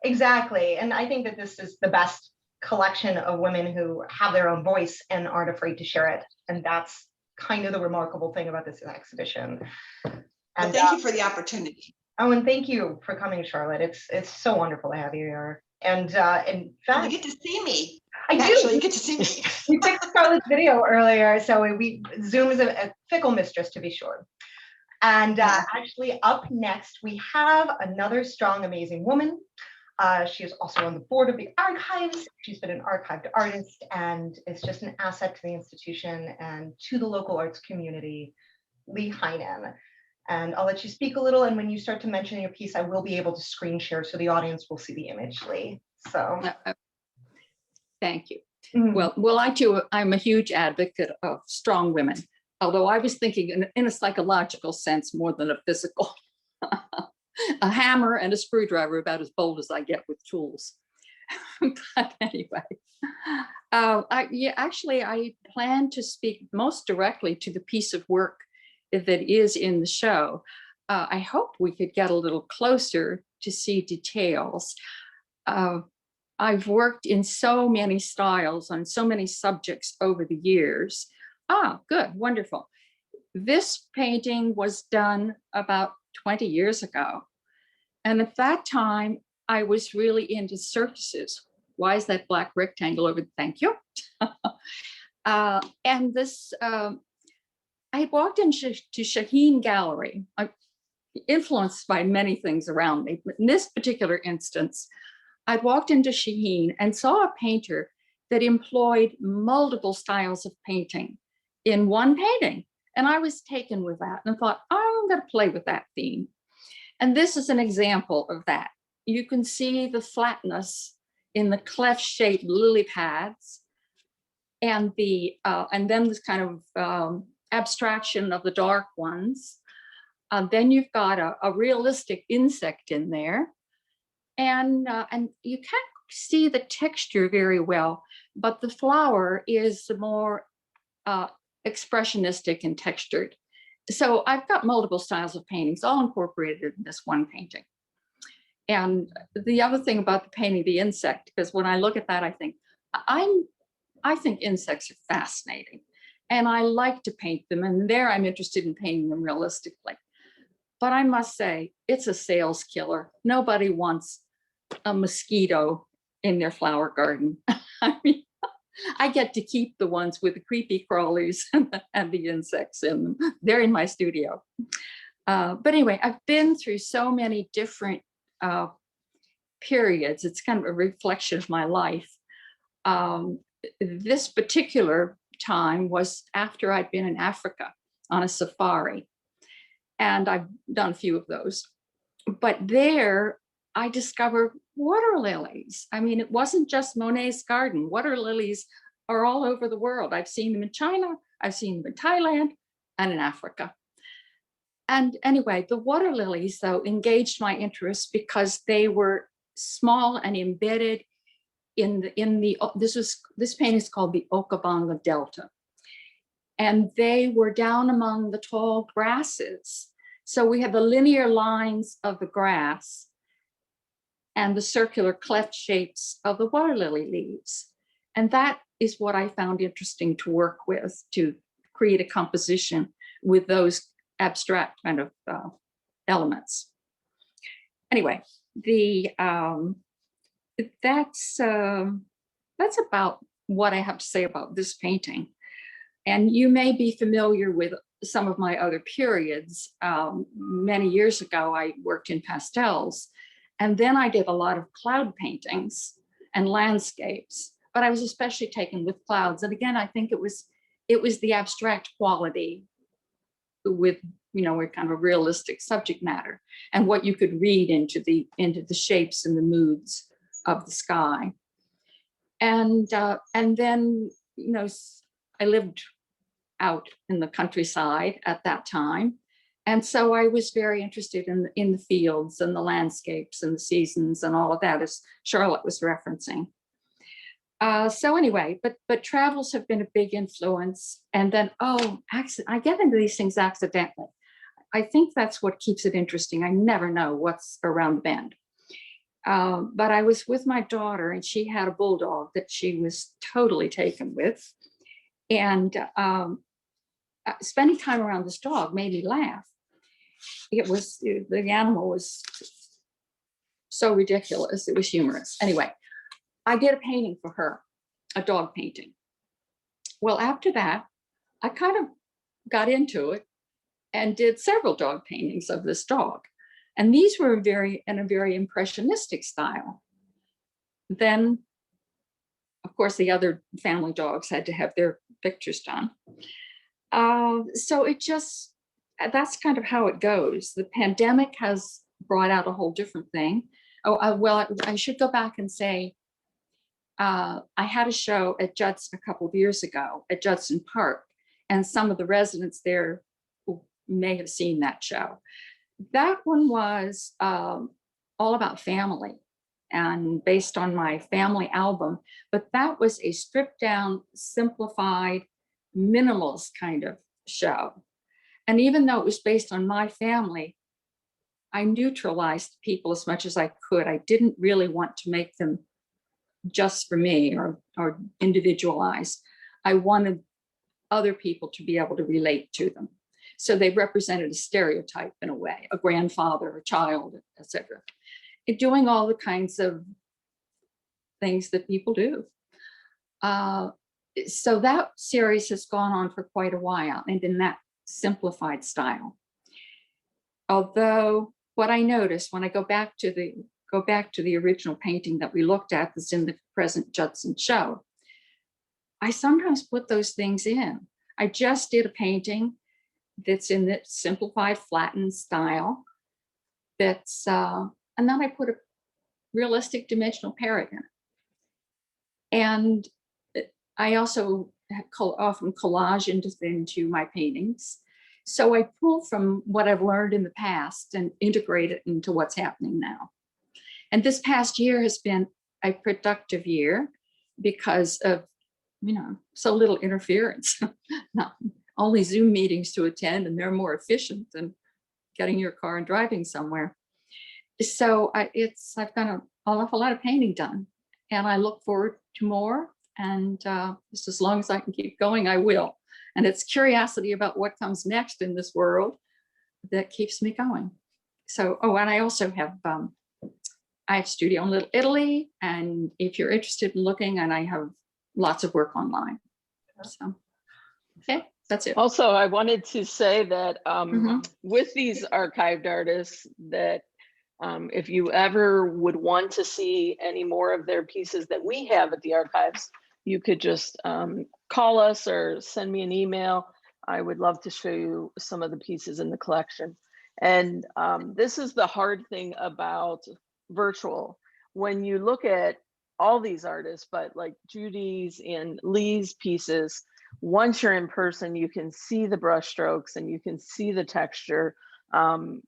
Exactly. And I think that this is the best collection of women who have their own voice and aren't afraid to share it. And that's kind of the remarkable thing about this exhibition. And thank you for the opportunity. Oh, and thank you for coming, Charlotte. It's so wonderful to have you here. And in fact, you get to see me. Actually, you get to see me. We fixed Charlotte's video earlier, so Zoom is a fickle mistress, to be sure. And actually, up next, we have another strong, amazing woman. She is also on the board of the archives. She's been an archived artist and is just an asset to the institution and to the local arts community, Lee Heinen. And I'll let you speak a little, and when you start to mention your piece, I will be able to screen share so the audience will see the image, Lee. So. Thank you. Mm-hmm. Well, I too, I'm a huge advocate of strong women, although I was thinking in a psychological sense more than a physical. A hammer and a screwdriver about as bold as I get with tools. But anyway, I plan to speak most directly to the piece of work that is in the show. I hope we could get a little closer to see details. I've worked in so many styles on so many subjects over the years. Good, wonderful. This painting was done about 20 years ago. And at that time, I was really into circuses. Why is that black rectangle over? Thank you. And this, I walked into Shaheen Gallery, influenced by many things around me. But in this particular instance, I walked into Shaheen and saw a painter that employed multiple styles of painting in one painting. And I was taken with that and thought, oh, I'm going to play with that theme. And this is an example of that. You can see the flatness in the cleft-shaped lily pads, and then this kind of abstraction of the dark ones. Then you've got a realistic insect in there, and you can't see the texture very well, but the flower is more expressionistic and textured. So I've got multiple styles of paintings, all incorporated in this one painting. And the other thing about the painting, the insect, because when I look at that, I think insects are fascinating, and I like to paint them. And there, I'm interested in painting them realistically. But I must say, it's a sales killer. Nobody wants a mosquito in their flower garden. I mean, I get to keep the ones with the creepy crawlies and the insects in them. They're in my studio. But anyway, I've been through so many different periods. It's kind of a reflection of my life. This particular time was after I'd been in Africa on a safari. And I've done a few of those. But there, I discovered water lilies. I mean, it wasn't just Monet's garden. Water lilies are all over the world. I've seen them in China, I've seen them in Thailand, and in Africa. And anyway, the water lilies, though, engaged my interest because they were small and embedded this painting is called the Okabanga Delta. And they were down among the tall grasses. So we have the linear lines of the grass and the circular cleft shapes of the water lily leaves. And that is what I found interesting to work with, to create a composition with those abstract kind of elements. Anyway, that's about what I have to say about this painting. And you may be familiar with some of my other periods. Many years ago, I worked in pastels, and then I did a lot of cloud paintings and landscapes, but I was especially taken with clouds. And again, I think it was the abstract quality with, with kind of a realistic subject matter and what you could read into the shapes and the moods of the sky. And then, I lived out in the countryside at that time. And so I was very interested in the fields and the landscapes and the seasons and all of that, as Charlotte was referencing. So anyway, but travels have been a big influence. And then, I get into these things accidentally. I think that's what keeps it interesting. I never know what's around the bend. But I was with my daughter, and she had a bulldog that she was totally taken with. And spending time around this dog made me laugh. The animal was so ridiculous. It was humorous. Anyway, I did a painting for her, a dog painting. Well, after that, I kind of got into it and did several dog paintings of this dog. And these were in a very impressionistic style. Then, of course, the other family dogs had to have their pictures done. So that's kind of how it goes. The pandemic has brought out a whole different thing. I should go back and say, I had a show at Judson a couple of years ago at Judson Park, and some of the residents there may have seen that show. That one was all about family and based on my family album, but that was a stripped down, simplified, minimalist kind of show. And even though it was based on my family, I neutralized people as much as I could. I didn't really want to make them just for me or individualized. I wanted other people to be able to relate to them. So they represented a stereotype in a way, a grandfather, a child, etc. Doing all the kinds of things that people do. So that series has gone on for quite a while and in that simplified style. Although what I noticed when I go back to the original painting that we looked at that's in the present Judson show, I sometimes put those things in. I just did a painting that's in the simplified, flattened style. That's and then I put a realistic dimensional parrot in it. And I also often collage into my paintings. So I pull from what I've learned in the past and integrate it into what's happening now. And this past year has been a productive year because of, so little interference. Not only Zoom meetings to attend, and they're more efficient than getting your car and driving somewhere. So I've got an awful lot of painting done, and I look forward to more. And just as long as I can keep going, I will. And it's curiosity about what comes next in this world that keeps me going. So, and I also have, I have studio in Little Italy, and if you're interested in looking, and I have lots of work online. So, okay, that's it. Also, I wanted to say that with these archived artists, that if you ever would want to see any more of their pieces that we have at the archives, you could just call us or send me an email. I would love to show you some of the pieces in the collection. And this is the hard thing about virtual. When you look at all these artists, but like Judy's and Lee's pieces, once you're in person, you can see the brush strokes and you can see the texture, kind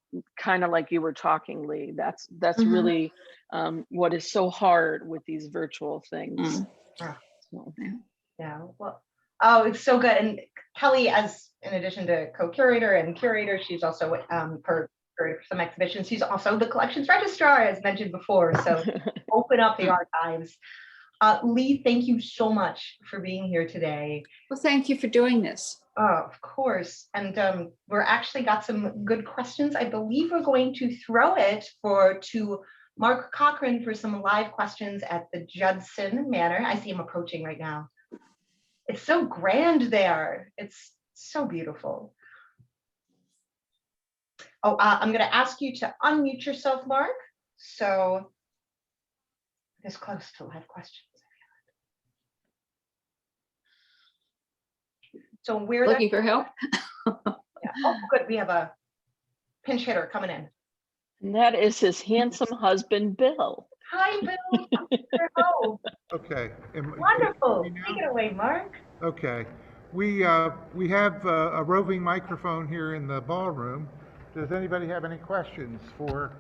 of like you were talking, Lee. That's really what is so hard with these virtual things. So, yeah. Well, oh, it's so good. And Kelly, as in addition to co-curator and curator, she's also for some exhibitions. She's also the collections registrar, as mentioned before. So open up the archives. Lee, thank you so much for being here today. Well, thank you for doing this. Oh, of course. And we're actually got some good questions. I believe we're going to throw it to Mark Corcoran for some live questions at the Judson Manor. I see him approaching right now. It's so grand there. It's so beautiful. Oh, I'm going to ask you to unmute yourself, Mark. So this close to live questions. So we're looking for help. Yeah. Oh, good. We have a pinch hitter coming in. and that is his handsome husband, Bill. Hi, Bill. Oh, Okay. wonderful. Take it away, Mark. Okay. We have a roving microphone here in the ballroom. Does anybody have any questions for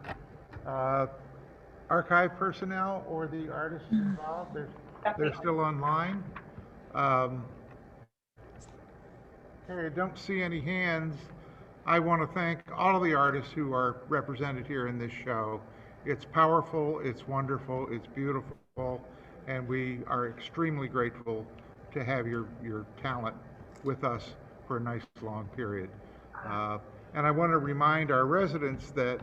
archive personnel or the artists involved? They're still online. Okay, I don't see any hands. I want to thank all of the artists who are represented here in this show. It's powerful, it's wonderful, it's beautiful, and we are extremely grateful to have your talent with us for a nice long period. And I want to remind our residents that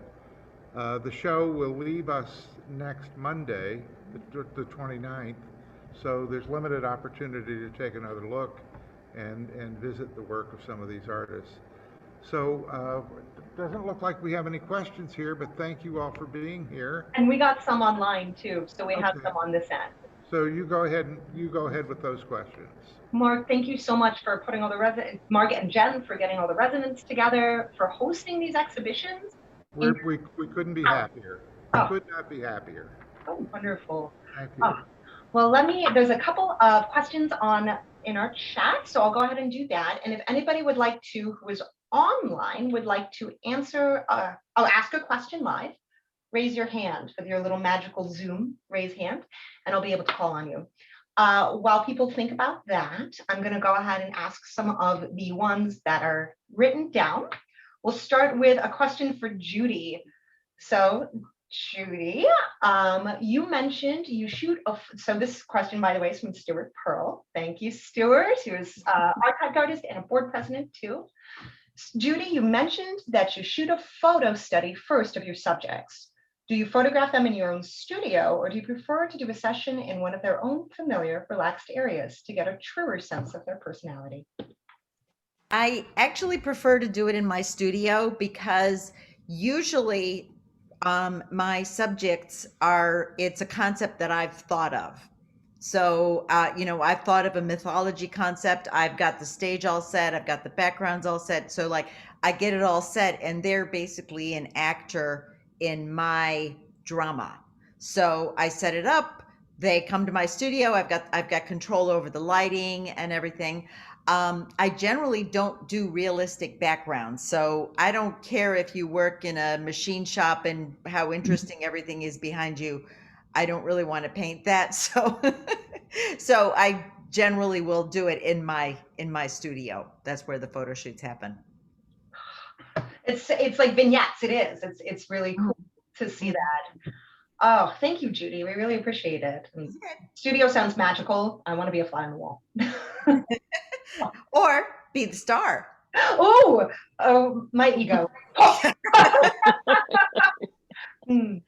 the show will leave us next Monday, the 29th, so there's limited opportunity to take another look and visit the work of some of these artists. So it doesn't look like we have any questions here, but thank you all for being here. And we got some online too, so we have some on this end. So you go ahead with those questions. Mark, thank you so much for putting all the residents, Mark and Jen, for getting all the residents together, for hosting these exhibitions. We couldn't be happier. We could not be happier. Oh, wonderful. Thank you. Well, there's a couple of questions in our chat, so I'll go ahead and do that. And if anybody would like to, who is online, would like to ask a question live, raise your hand with your little magical Zoom raise hand, and I'll be able to call on you. While people think about that, I'm going to go ahead and ask some of the ones that are written down. We'll start with a question for Judy. So Judy, you mentioned you shoot so this question, by the way, is from Stuart Pearl. Thank you, Stuart, who is archive artist and a board president too. Judy, you mentioned that you shoot a photo study first of your subjects. Do you photograph them in your own studio, or do you prefer to do a session in one of their own familiar, relaxed areas to get a truer sense of their personality? I actually prefer to do it in my studio because usually my subjects it's a concept that I've thought of. So, I've thought of a mythology concept. I've got the stage all set. I've got the backgrounds all set. So like I get it all set, and they're basically an actor in my drama. So I set it up. They come to my studio. I've got control over the lighting and everything. I generally don't do realistic backgrounds. So I don't care if you work in a machine shop and how interesting everything is behind you. I don't really want to paint that. So, so I generally will do it in my studio. That's where the photo shoots happen. It's like vignettes. It is. It's really cool to see that. Oh, thank you, Judy. We really appreciate it. And studio sounds magical. I want to be a fly on the wall. Or be the star. Oh, my ego. Well,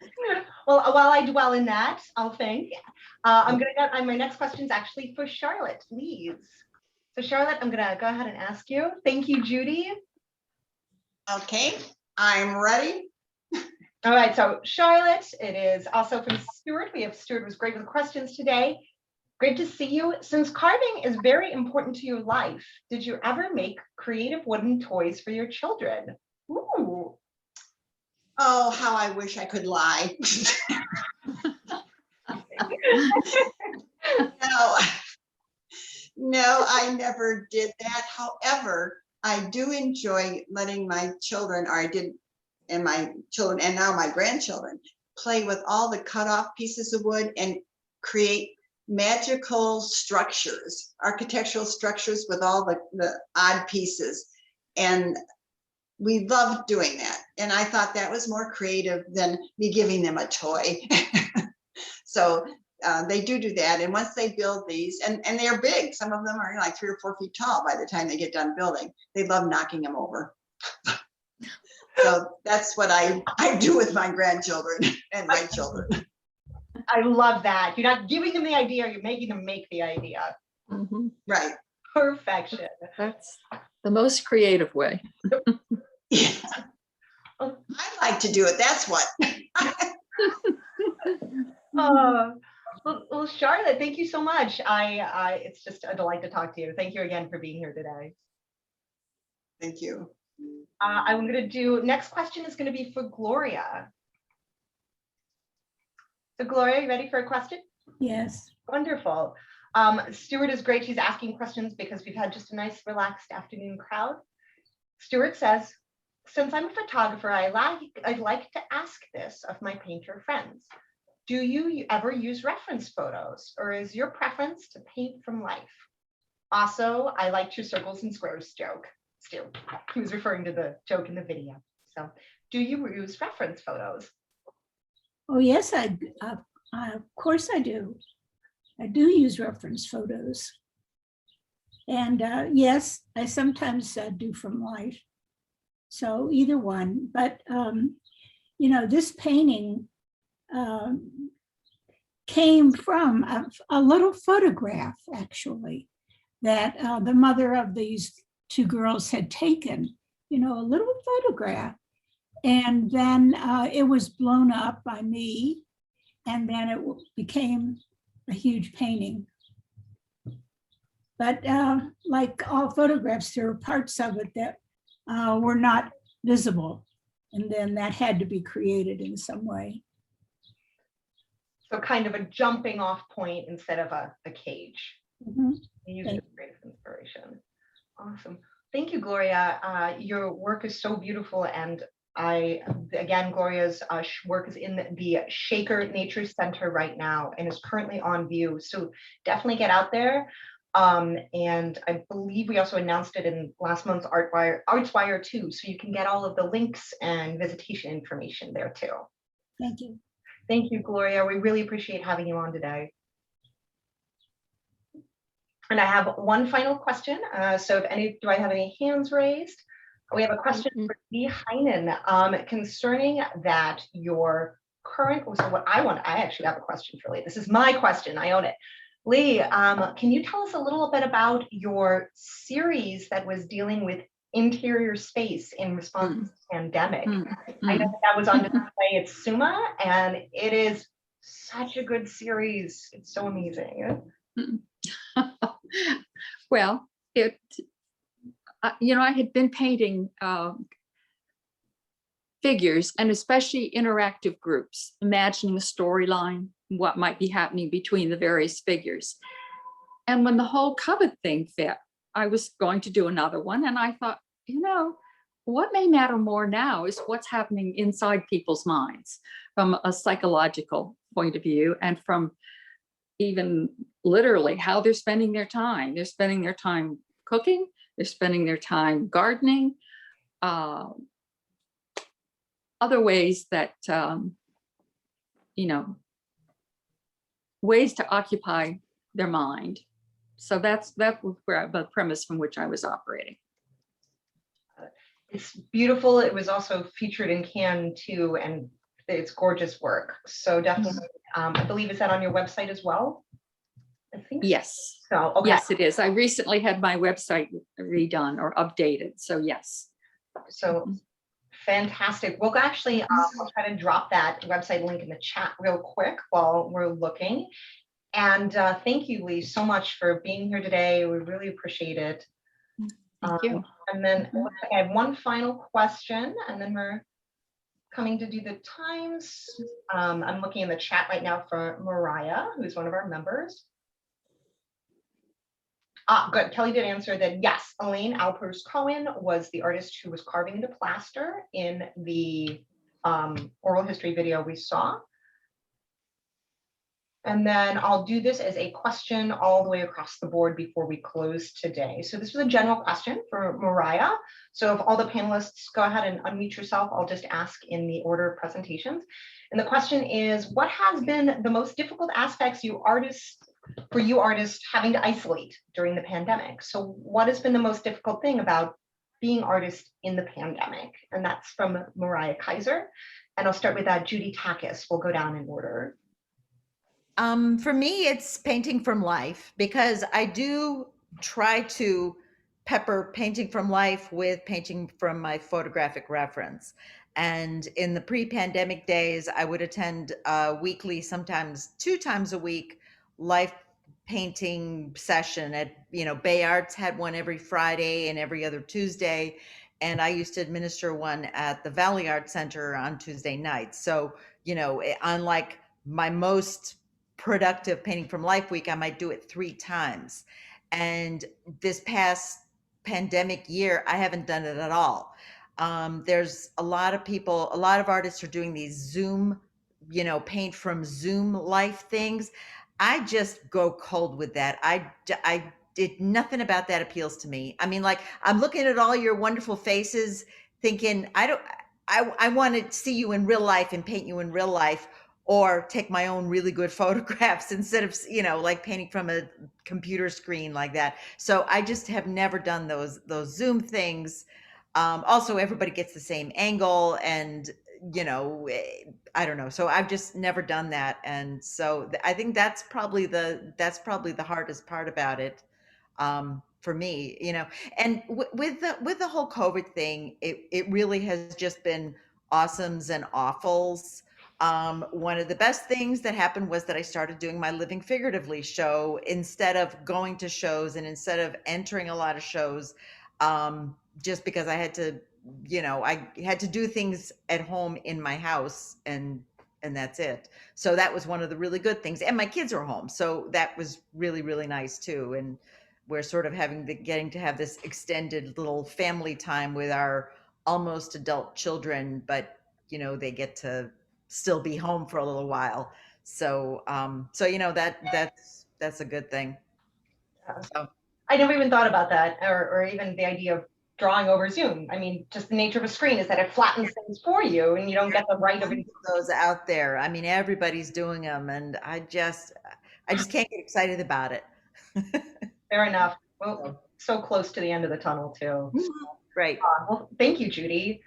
while I dwell in that, I'll think. I'm going to get my next question is actually for Charlotte Lee. So Charlotte, I'm going to go ahead and ask you. Thank you, Judy. Okay, I'm ready. All right, so Charlotte, it is also from Stuart. Stuart was great with questions today. Great to see you. Since carving is very important to your life, did you ever make creative wooden toys for your children? Ooh. Oh, how I wish I could lie. No, I never did that. However, I do enjoy letting my children, or I did, and my children, and now my grandchildren, play with all the cut off pieces of wood and create magical structures, architectural structures with all the odd pieces. And we loved doing that. And I thought that was more creative than me giving them a toy. So they do that. And once they build these, and they're big, some of them are like 3 or 4 feet tall by the time they get done building, they love knocking them over. So that's what I do with my grandchildren and my children. I love that. You're not giving them the idea, you're making them make the idea. Mhm. Right. Perfection. That's the most creative way. Yeah. I like to do it. That's what. Well, Charlotte, thank you so much. It's just a delight to talk to you. Thank you again for being here today. Thank you. I'm going to do, next question is going to be for Gloria. So Gloria, you ready for a question? Yes. Wonderful. Stuart is great. She's asking questions because we've had just a nice relaxed afternoon crowd. Stuart says, since I'm a photographer, I'd like to ask this of my painter friends. Do you ever use reference photos, or is your preference to paint from life? Also, I liked your circles and squares joke. Stu, he was referring to the joke in the video. So do you use reference photos? Oh, yes, of course I do. I do use reference photos. And yes, I sometimes do from life. So either one, but this painting came from a little photograph, actually, that the mother of these 2 girls had taken, a little photograph. And then it was blown up by me, and then it became a huge painting. But like all photographs, there were parts of it that were not visible. And then that had to be created in some way. So kind of a jumping off point instead of a cage. Mm-hmm. You use it as great inspiration. Awesome. Thank you, Gloria. Your work is so beautiful, and Again, Gloria's work is in the Shaker Nature Center right now and is currently on view. So definitely get out there. And I believe we also announced it in last month's ArtsWire too. So you can get all of the links and visitation information there too. Thank you. Thank you, Gloria. We really appreciate having you on today. And I have one final question. So do I have any hands raised? We have a question for Lee Heinen concerning that your current, so what I actually have a question for Lee. This is my question, I own it. Lee, can you tell us a little bit about your series that was dealing with interior space in response to the pandemic? I know that was on display at SUMA, and it is such a good series. It's so amazing. Well, I had been painting figures, and especially interactive groups, imagining a storyline, what might be happening between the various figures. And when the whole COVID thing fit, I was going to do another one. And I thought, what may matter more now is what's happening inside people's minds from a psychological point of view, and from even literally how they're spending their time. They're spending their time cooking, they're spending their time gardening, other ways that, ways to occupy their mind. So that was where the premise from which I was operating. It's beautiful. It was also featured in Cannes too, and it's gorgeous work. So definitely, I believe, is that on your website as well? I think yes. So okay. Yes, it is. I recently had my website redone or updated. So yes. So fantastic. We'll actually I'll try to drop that website link in the chat real quick while we're looking. And thank you, Lee, so much for being here today. We really appreciate it. Thank you. And then I have one final question, and then we're coming to do the times. I'm looking in the chat right now for Mariah, who's one of our members. Good. Kelly did answer that yes, Elaine Albers Cohen was the artist who was carving into plaster in the oral history video we saw. And then I'll do this as a question all the way across the board before we close today. So this was a general question for Mariah. So if all the panelists go ahead and unmute yourself, I'll just ask in the order of presentations. And the question is, what has been the most difficult aspects for you artists having to isolate during the pandemic? So what has been the most difficult thing about being artists in the pandemic? And that's from Mariah Kaiser. And I'll start with Judy Takas. We'll go down in order. For me, it's painting from life, because I do try to pepper painting from life with painting from my photographic reference. And in the pre-pandemic days, I would attend weekly, sometimes 2 times a week, life painting session at, Bay Arts had one every Friday and every other Tuesday. And I used to administer one at the Valley Art Center on Tuesday nights. So, unlike my most productive painting from life week, I might do it 3 times. And this past pandemic year, I haven't done it at all. There's a lot of artists are doing these Zoom, paint from Zoom life things. I just go cold with that. I did nothing about that appeals to me. I mean, like, I'm looking at all your wonderful faces thinking, I want to see you in real life and paint you in real life, or take my own really good photographs instead of, like painting from a computer screen like that. So I just have never done those Zoom things. Also, everybody gets the same angle, and, I don't know. So I've just never done that. And so I think that's probably the hardest part about it. For me, and with the whole COVID thing, it really has just been awesomes and awfuls. One of the best things that happened was that I started doing my Living Figuratively show instead of going to shows, and instead of entering a lot of shows, just because I had to, I had to do things at home in my house, and that's it. So that was one of the really good things. And my kids are home, so that was really, really nice too. And we're sort of getting to have this extended little family time with our almost adult children, but you know, they get to still be home for a little while. So, you know, that's a good thing. So, I never even thought about that, or even the idea of drawing over Zoom. I mean, just the nature of a screen is that it flattens things for you, and you don't get the right of those out there. I mean, everybody's doing them, and I just can't get excited about it. Fair enough. Well, so close to the end of the tunnel too. Right. Well, thank you, Judy.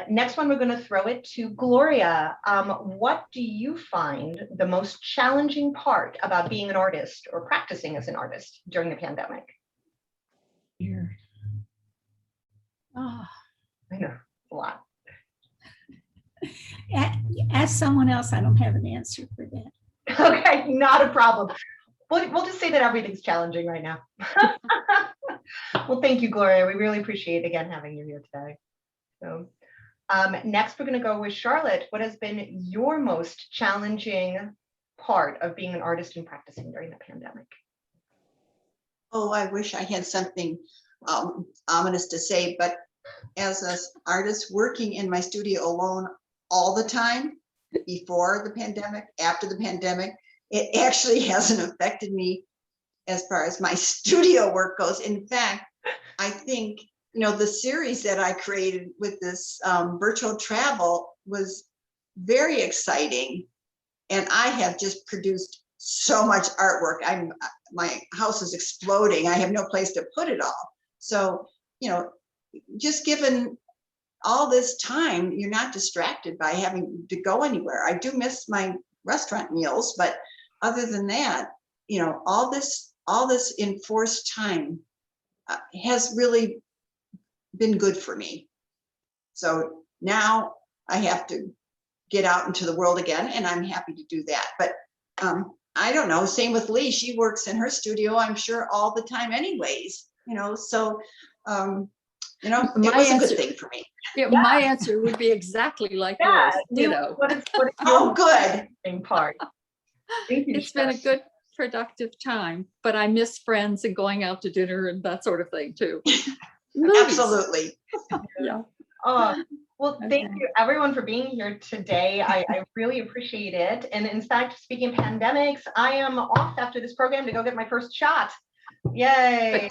Next one, we're going to throw it to Gloria. What do you find the most challenging part about being an artist or practicing as an artist during the pandemic? Here. Oh, I know, a lot. Ask someone else. I don't have an answer for that. Okay, not a problem. We'll just say that everything's challenging right now. Well, thank you, Gloria. We really appreciate, again, having you here today. So next, we're going to go with Charlotte. What has been your most challenging part of being an artist and practicing during the pandemic? Oh, I wish I had something ominous to say, but as an artist working in my studio alone all the time, before the pandemic, after the pandemic, it actually hasn't affected me as far as my studio work goes. In fact, I think, you know, the series that I created with this virtual travel was very exciting. And I have just produced so much artwork. My house is exploding. I have no place to put it all. So, you know, just given all this time, you're not distracted by having to go anywhere. I do miss my restaurant meals, but other than that, you know, all this enforced time has really been good for me. So now I have to get out into the world again, and I'm happy to do that. But I don't know, same with Lee. She works in her studio, I'm sure, all the time anyways, you know, so, you know, it was a good thing for me. Yeah, my answer would be exactly like yours, ditto. What is Oh, good. Part? Thank you, It's been a good, productive time, but I miss friends and going out to dinner and that sort of thing too. Absolutely. Yeah. Well, thank you everyone for being here today. I really appreciate it. And in fact, speaking of pandemics, I am off after this program to go get my first shot. Yay.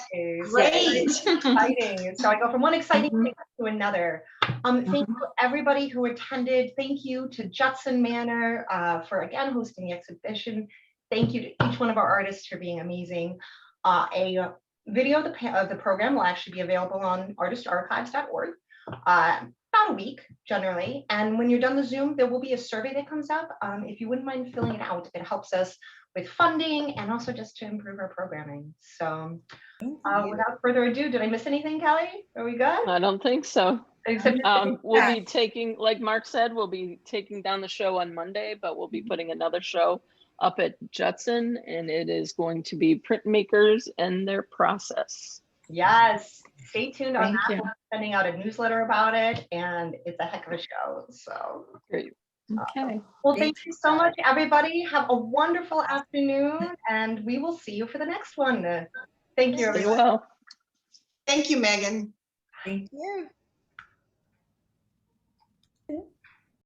Great. So exciting. So I go from one exciting thing to another. Thank you everybody who attended. Thank you to Judson Manor for again hosting the exhibition. Thank you to each one of our artists for being amazing. A video of the program will actually be available on artistarchives.org about a week generally. And when you're done the Zoom, there will be a survey that comes up. If you wouldn't mind filling it out, it helps us with funding and also just to improve our programming. So without further ado, did I miss anything, Kelly? Are we good? I don't think so. Except we'll be taking, like Mark said, we'll be taking down the show on Monday, but we'll be putting another show up at Judson, and it is going to be printmakers and their process. Yes, stay tuned on that. you. We're sending out a newsletter about it, and it's a heck of a show. So Great. Okay. well, thank you so much, everybody. Have a wonderful afternoon, and we will see you for the next one. Thank you, Stay everyone. well. Thank you, Megan. Thank you.